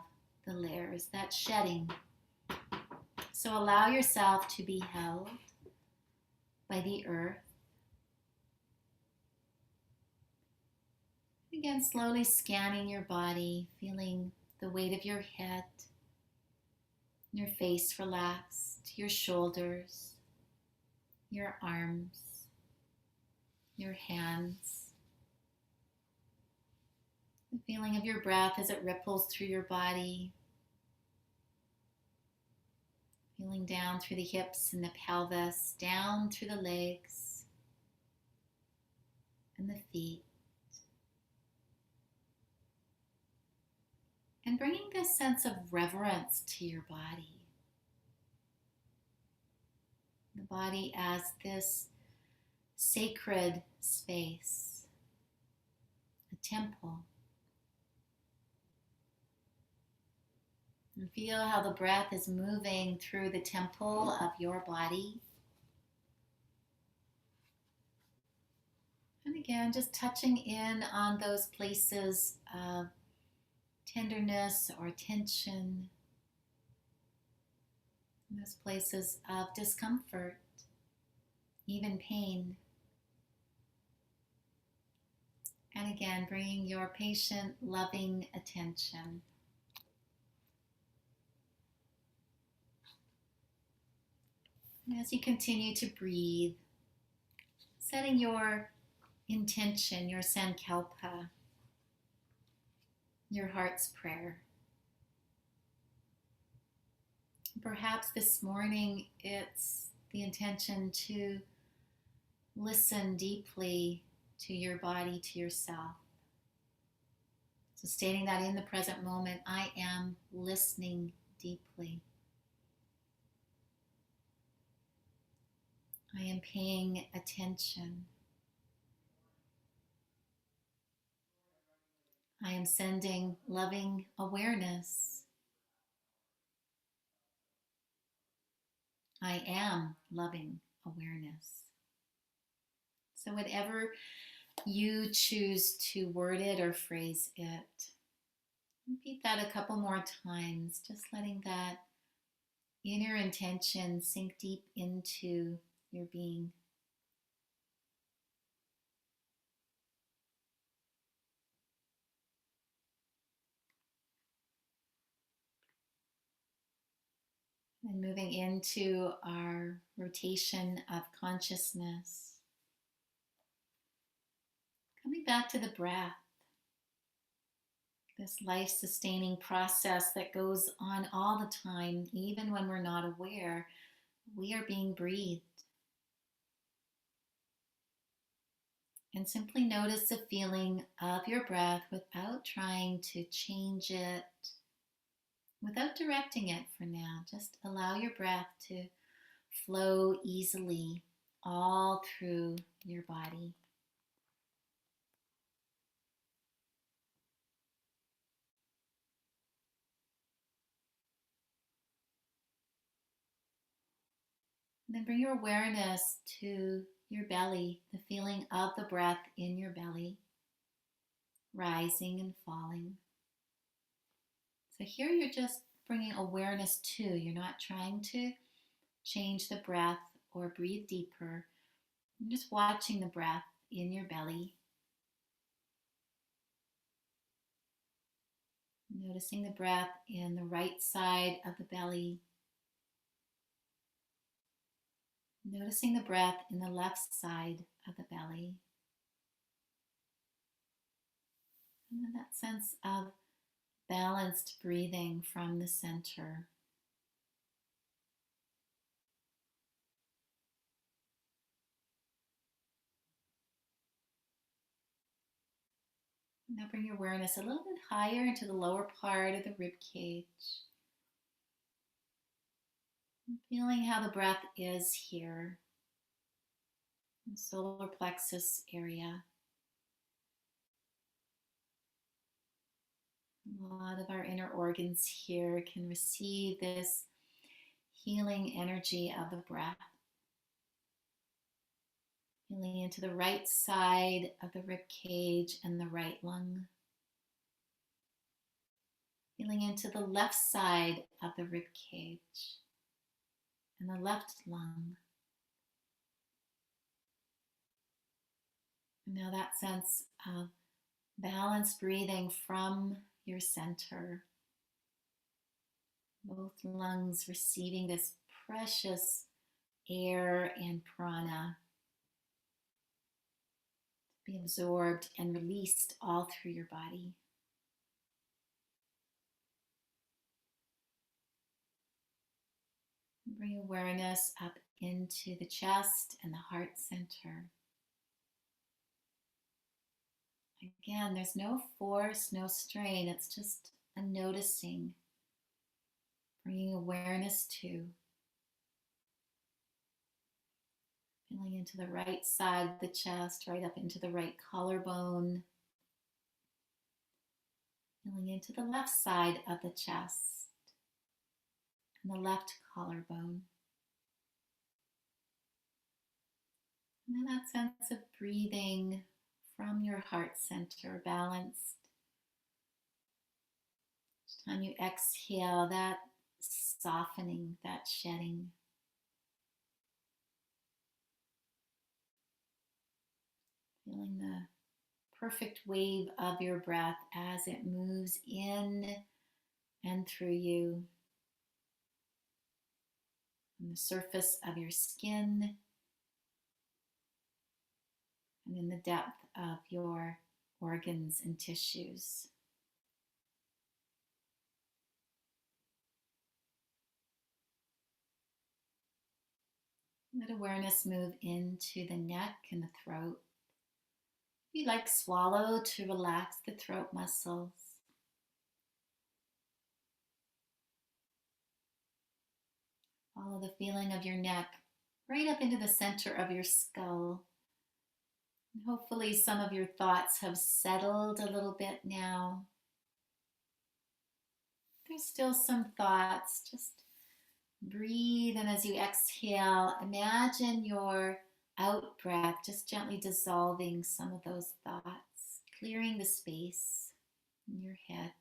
the layers, that shedding. So allow yourself to be held by the earth. Again, slowly scanning your body, feeling the weight of your head, your face relaxed, your shoulders, your arms, your hands. The feeling of your breath as it ripples through your body, feeling down through the hips and the pelvis, down through the legs and the feet. And bringing this sense of reverence to your body. The body as this sacred space, a temple. And feel how the breath is moving through the temple of your body. And again, just touching in on those places of tenderness or tension, those places of discomfort, even pain. And again, bringing your patient, loving attention. And as you continue to breathe, setting your intention, your sankalpa, your heart's prayer. Perhaps this morning it's the intention to listen deeply to your body, to yourself. So stating that in the present moment, I am listening deeply. I am paying attention. I am sending loving awareness. I am loving awareness. So whatever you choose to word it or phrase it, repeat that a couple more times, just letting that inner intention sink deep into your being. And moving into our rotation of consciousness, coming back to the breath, this life-sustaining process that goes on all the time, even when we're not aware, we are being breathed. And simply notice the feeling of your breath without trying to change it, without directing it for now. Just allow your breath to flow easily all through your body. And then bring your awareness to your belly, the feeling of the breath in your belly, rising and falling. So here you're just bringing awareness to. You're not trying to change the breath or breathe deeper. You're just watching the breath in your belly. Noticing the breath in the right side of the belly. Noticing the breath in the left side of the belly. And then that sense of balanced breathing from the center. Now bring your awareness a little bit higher into the lower part of the rib cage. Feeling how the breath is here in the solar plexus area. A lot of our inner organs here can receive this healing energy of the breath. Feeling into the right side of the rib cage and the right lung. Feeling into the left side of the rib cage and the left lung. And now that sense of balanced breathing from your center. Both lungs receiving this precious air and prana to be absorbed and released all through your body. Bring awareness up into the chest and the heart center. Again, there's no force, no strain. It's just a noticing, bringing awareness to, feeling into the right side of the chest, right up into the right collarbone, feeling into the left side of the chest and the left collarbone. And then that sense of breathing from your heart center, balanced. Each time you exhale, that softening, that shedding. Feeling the perfect wave of your breath as it moves in and through you, on the surface of your skin, and in the depth of your organs and tissues. Let awareness move into the neck and the throat. If you like, swallow to relax the throat muscles. Follow the feeling of your neck right up into the center of your skull. And hopefully some of your thoughts have settled a little bit now. There's still some thoughts. Just breathe, and as you exhale, imagine your out breath just gently dissolving some of those thoughts, clearing the space in your head.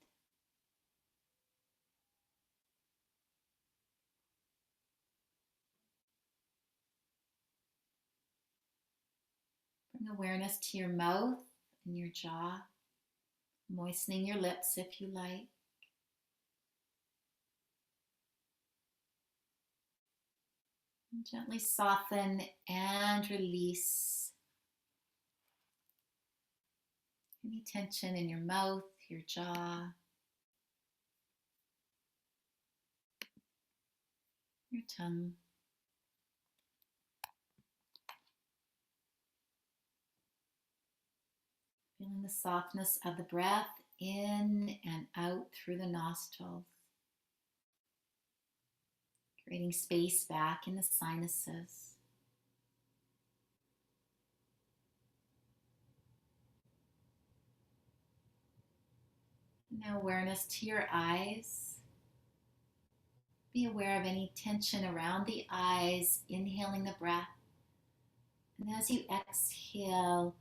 Bring awareness to your mouth and your jaw, moistening your lips if you like. And gently soften and release any tension in your mouth, your jaw, your tongue. Feeling the softness of the breath in and out through the nostrils, creating space back in the sinuses. Now awareness to your eyes. Be aware of any tension around the eyes, inhaling the breath. And as you exhale,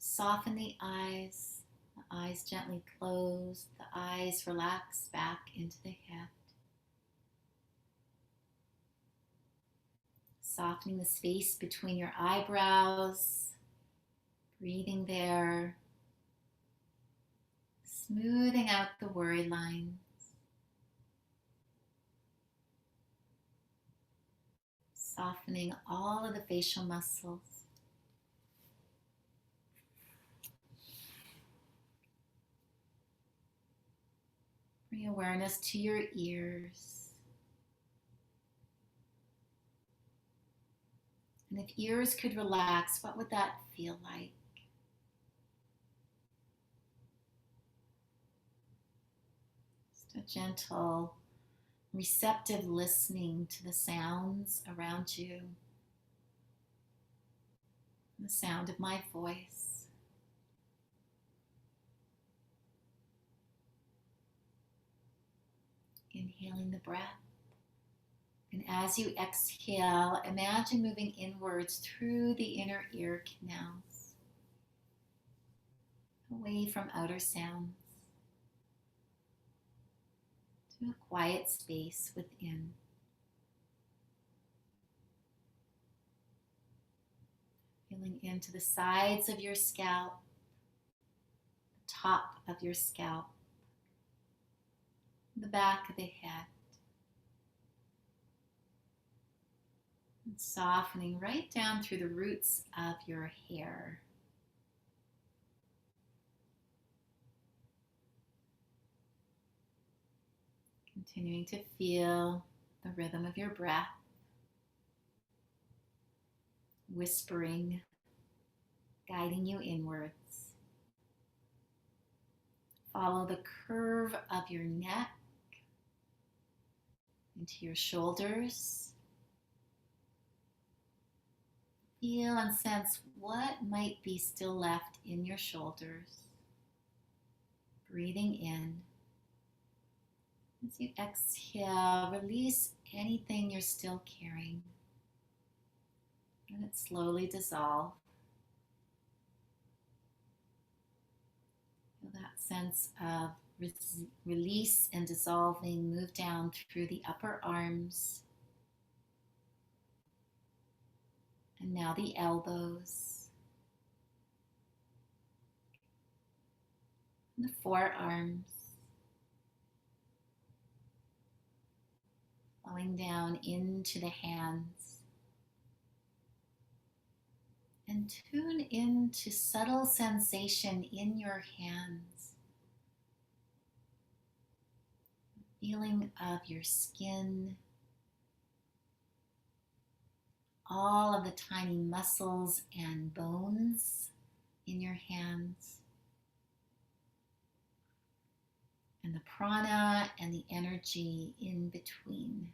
soften the eyes gently close, the eyes relax back into the head. Softening the space between your eyebrows, breathing there, smoothing out the worry lines. Softening all of the facial muscles. Bring awareness to your ears. And if ears could relax, what would that feel like? Just a gentle, receptive listening to the sounds around you, the sound of my voice. Inhaling the breath. And as you exhale, imagine moving inwards through the inner ear canals, away from outer sounds, to a quiet space within. Feeling into the sides of your scalp, the top of your scalp, the back of the head. And softening right down through the roots of your hair. Continuing to feel the rhythm of your breath whispering, guiding you inwards. Follow the curve of your neck into your shoulders. Feel and sense what might be still left in your shoulders. Breathing in. As you exhale, release anything you're still carrying. Let it slowly dissolve. Feel that sense of release and dissolving move down through the upper arms. And now the elbows. And the forearms. Flowing down into the hands. And tune into subtle sensation in your hands. Feeling of your skin, all of the tiny muscles and bones in your hands, and the prana and the energy in between.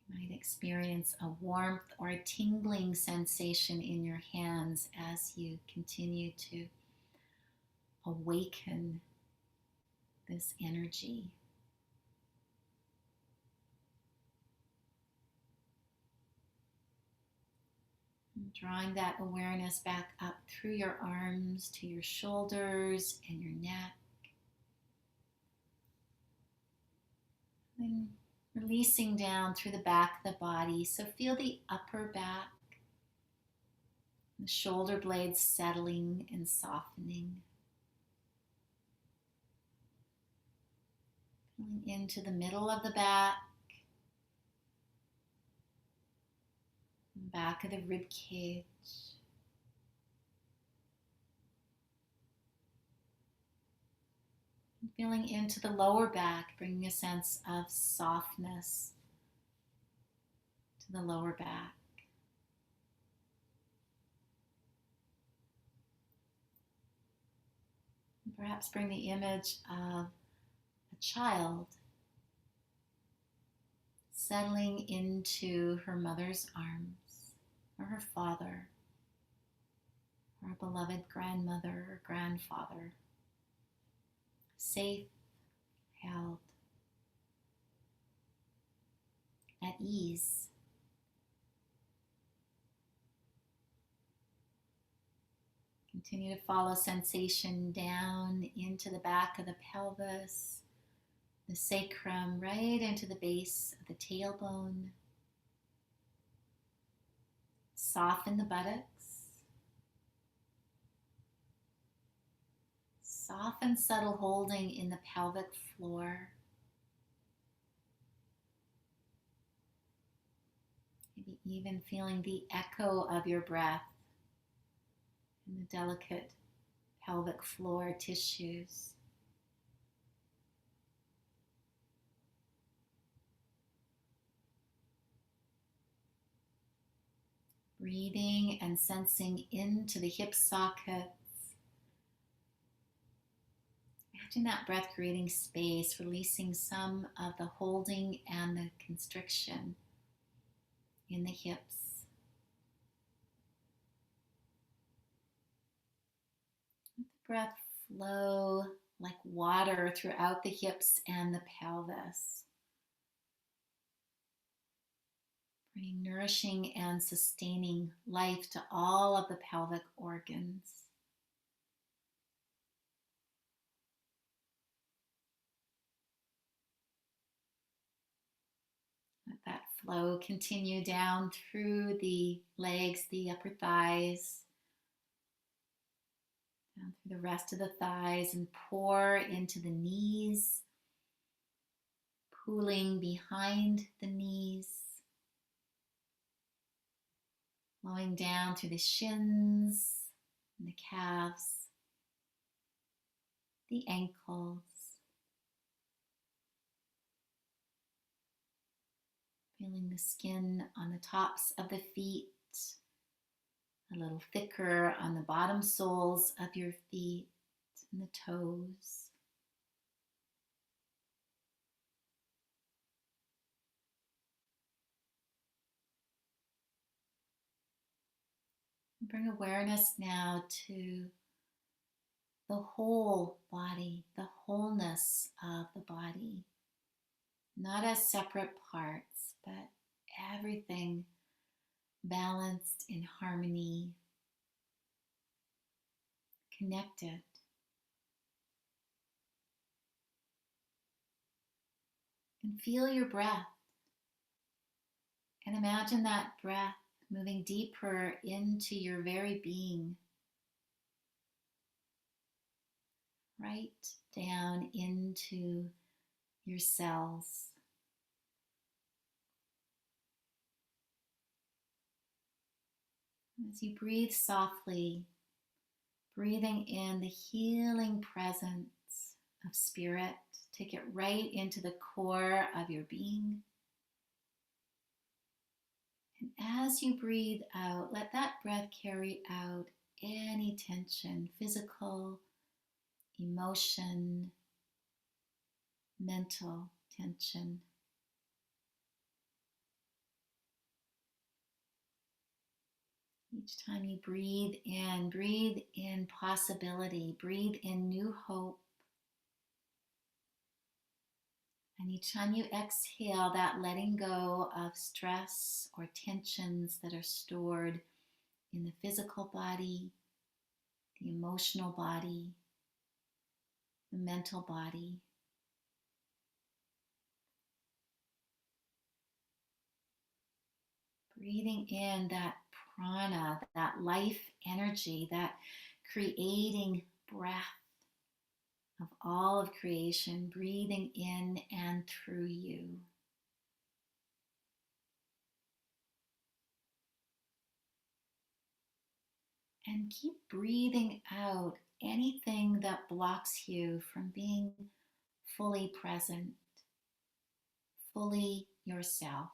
You might experience a warmth or a tingling sensation in your hands as you continue to awaken this energy. And drawing that awareness back up through your arms to your shoulders and your neck. Then releasing down through the back of the body. So feel the upper back, the shoulder blades settling and softening. Feeling into the middle of the back of the rib cage. And feeling into the lower back, bringing a sense of softness to the lower back. And perhaps bring the image of a child settling into her mother's arms, or her father, or a beloved grandmother or grandfather. Safe, held, at ease. Continue to follow sensation down into the back of the pelvis, the sacrum, right into the base of the tailbone. Soften the buttocks. Soften, subtle holding in the pelvic floor. Maybe even feeling the echo of your breath in the delicate pelvic floor tissues. Breathing and sensing into the hip sockets. Imagine that breath creating space, releasing some of the holding and the constriction in the hips. Let the breath flow like water throughout the hips and the pelvis, bringing nourishing and sustaining life to all of the pelvic organs. Let that flow continue down through the legs, the upper thighs, down through the rest of the thighs, and pour into the knees, pooling behind the knees, flowing down through the shins and the calves, the ankles, Feeling the skin on the tops of the feet, a little thicker on the bottom soles of your feet and the toes. Bring awareness now to the whole body, the wholeness of the body, not as separate parts, but everything balanced in harmony, connected. And feel your breath. And imagine that breath moving deeper into your very being, right down into your cells. As you breathe softly, breathing in the healing presence of spirit, take it right into the core of your being. And as you breathe out, let that breath carry out any tension, physical, emotion, mental tension. Each time you breathe in possibility, breathe in new hope. And each time you exhale, that letting go of stress or tensions that are stored in the physical body, the emotional body, the mental body. Breathing in that prana, that life energy, that creating breath of all of creation, breathing in and through you. And keep breathing out anything that blocks you from being fully present, fully yourself.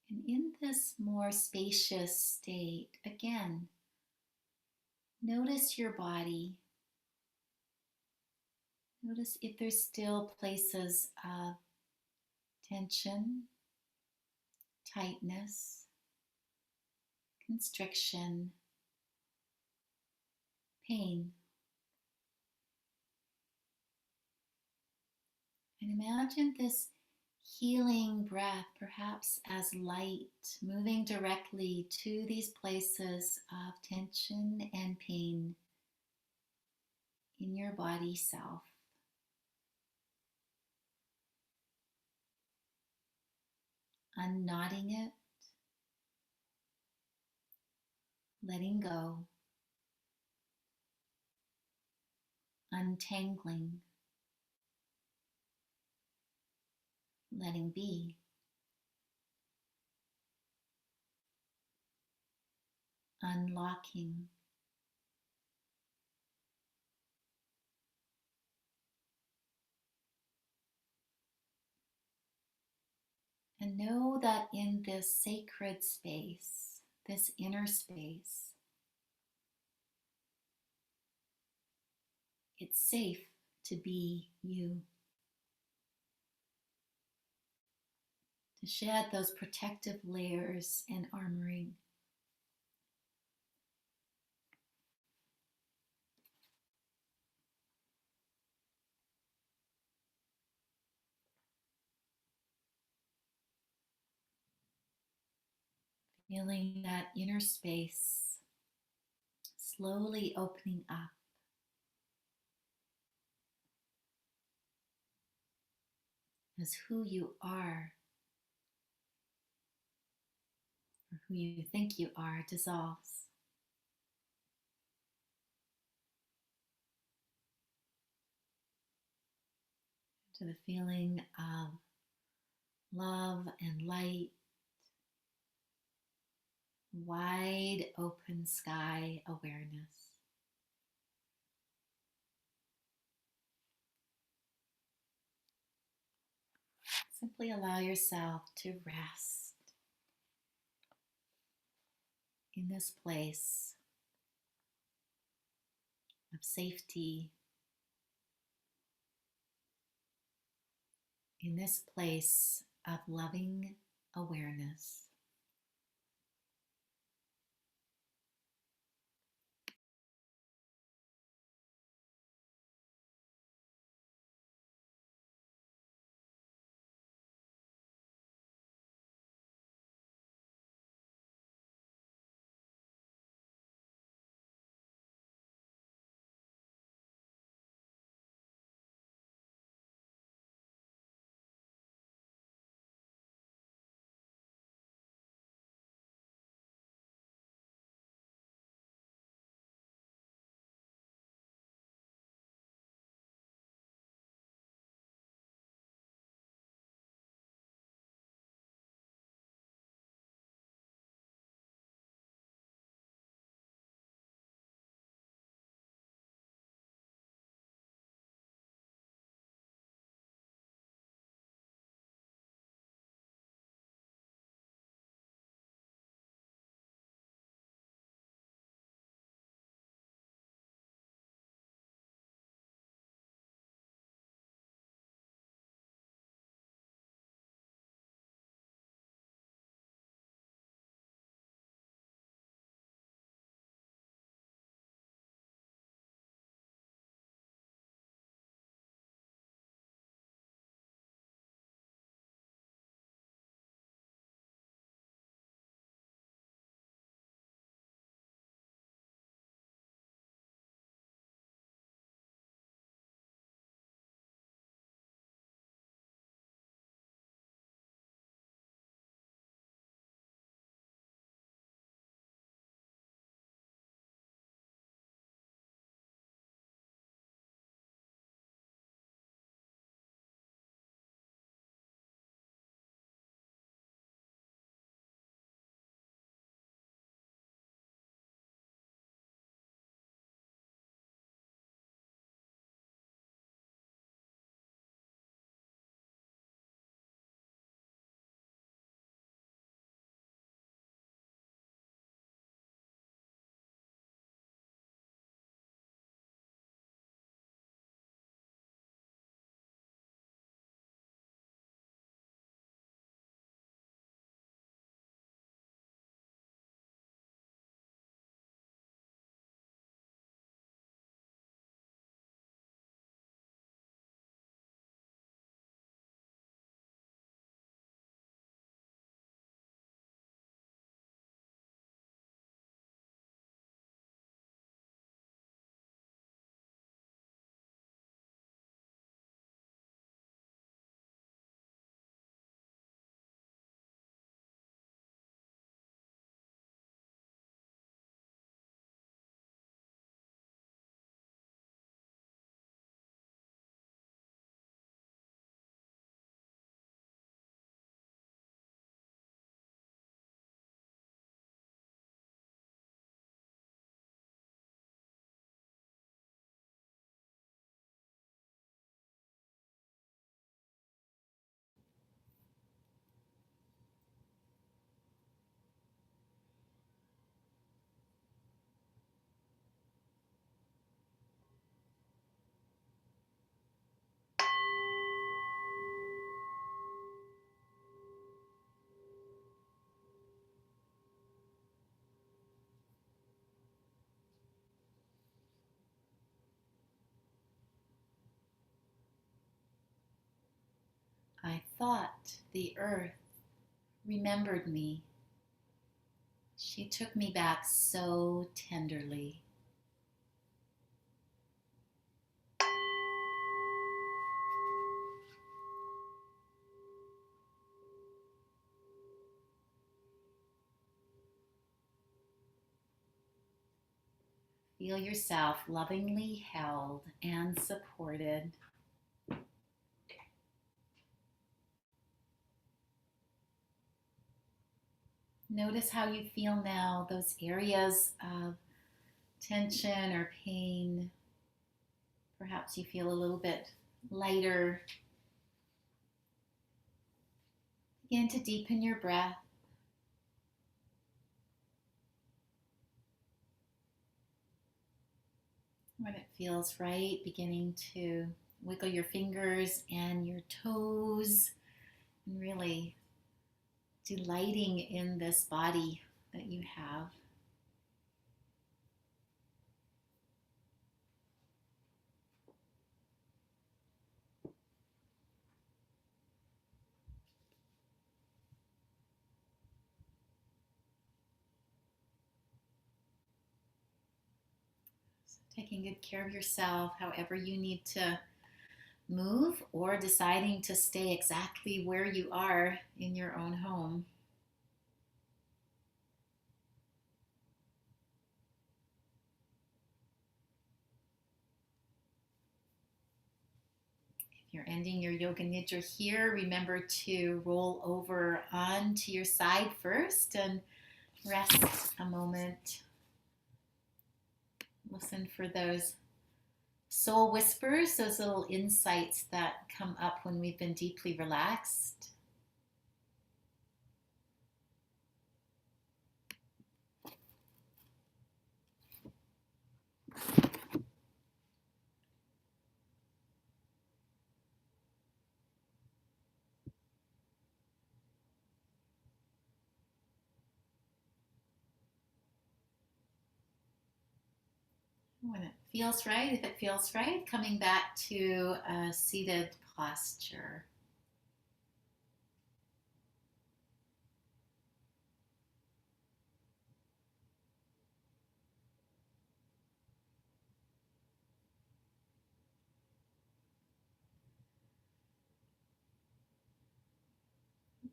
And in this more spacious state, again, notice your body. Notice if there's still places of tension, tightness, constriction, pain. And imagine this healing breath, perhaps as light, moving directly to these places of tension and pain in your body self. Unknotting it, letting go, untangling, letting be. Unlocking. And know that in this sacred space, this inner space, it's safe to be you, to shed those protective layers and armoring. Feeling that inner space slowly opening up as who you are, or who you think you are, dissolves. To the feeling of love and light, wide open sky awareness. Simply allow yourself to rest in this place of safety, in this place of loving awareness. I thought the earth remembered me. She took me back so tenderly. Feel yourself lovingly held and supported. Notice how you feel now, those areas of tension or pain. Perhaps you feel a little bit lighter. Begin to deepen your breath. When it feels right, beginning to wiggle your fingers and your toes and really delighting in this body that you have. So taking good care of yourself, however you need to move, or deciding to stay exactly where you are in your own home. If you're ending your yoga nidra here, remember to roll over onto your side first and rest a moment. Listen for those soul whispers, those little insights that come up when we've been deeply relaxed. When it feels right, if it feels right, coming back to a seated posture.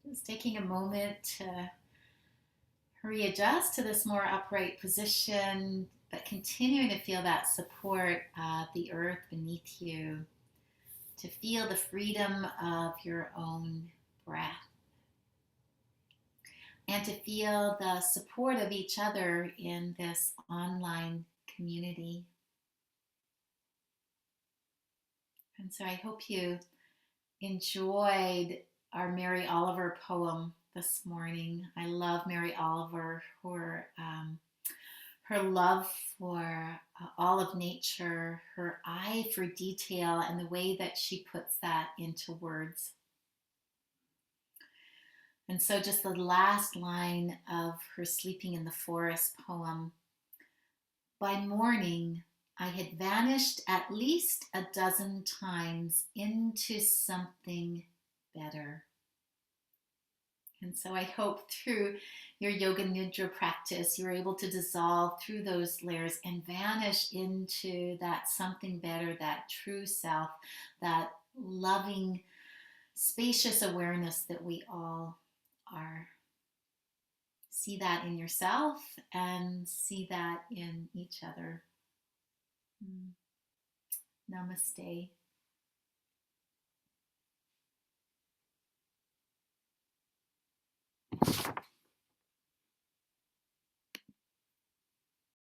Just taking a moment to readjust to this more upright position, but continuing to feel that support of the earth beneath you, to feel the freedom of your own breath, and to feel the support of each other in this online community. And so I hope you enjoyed our Mary Oliver poem this morning. I love Mary Oliver, her love for all of nature, her eye for detail, and the way that she puts that into words. And so, just the last line of her Sleeping in the Forest poem: by morning, I had vanished at least a dozen times into something better. And so I hope through your yoga nidra practice, you're able to dissolve through those layers and vanish into that something better, that true self, that loving, spacious awareness that we all are. See that in yourself and see that in each other. Namaste.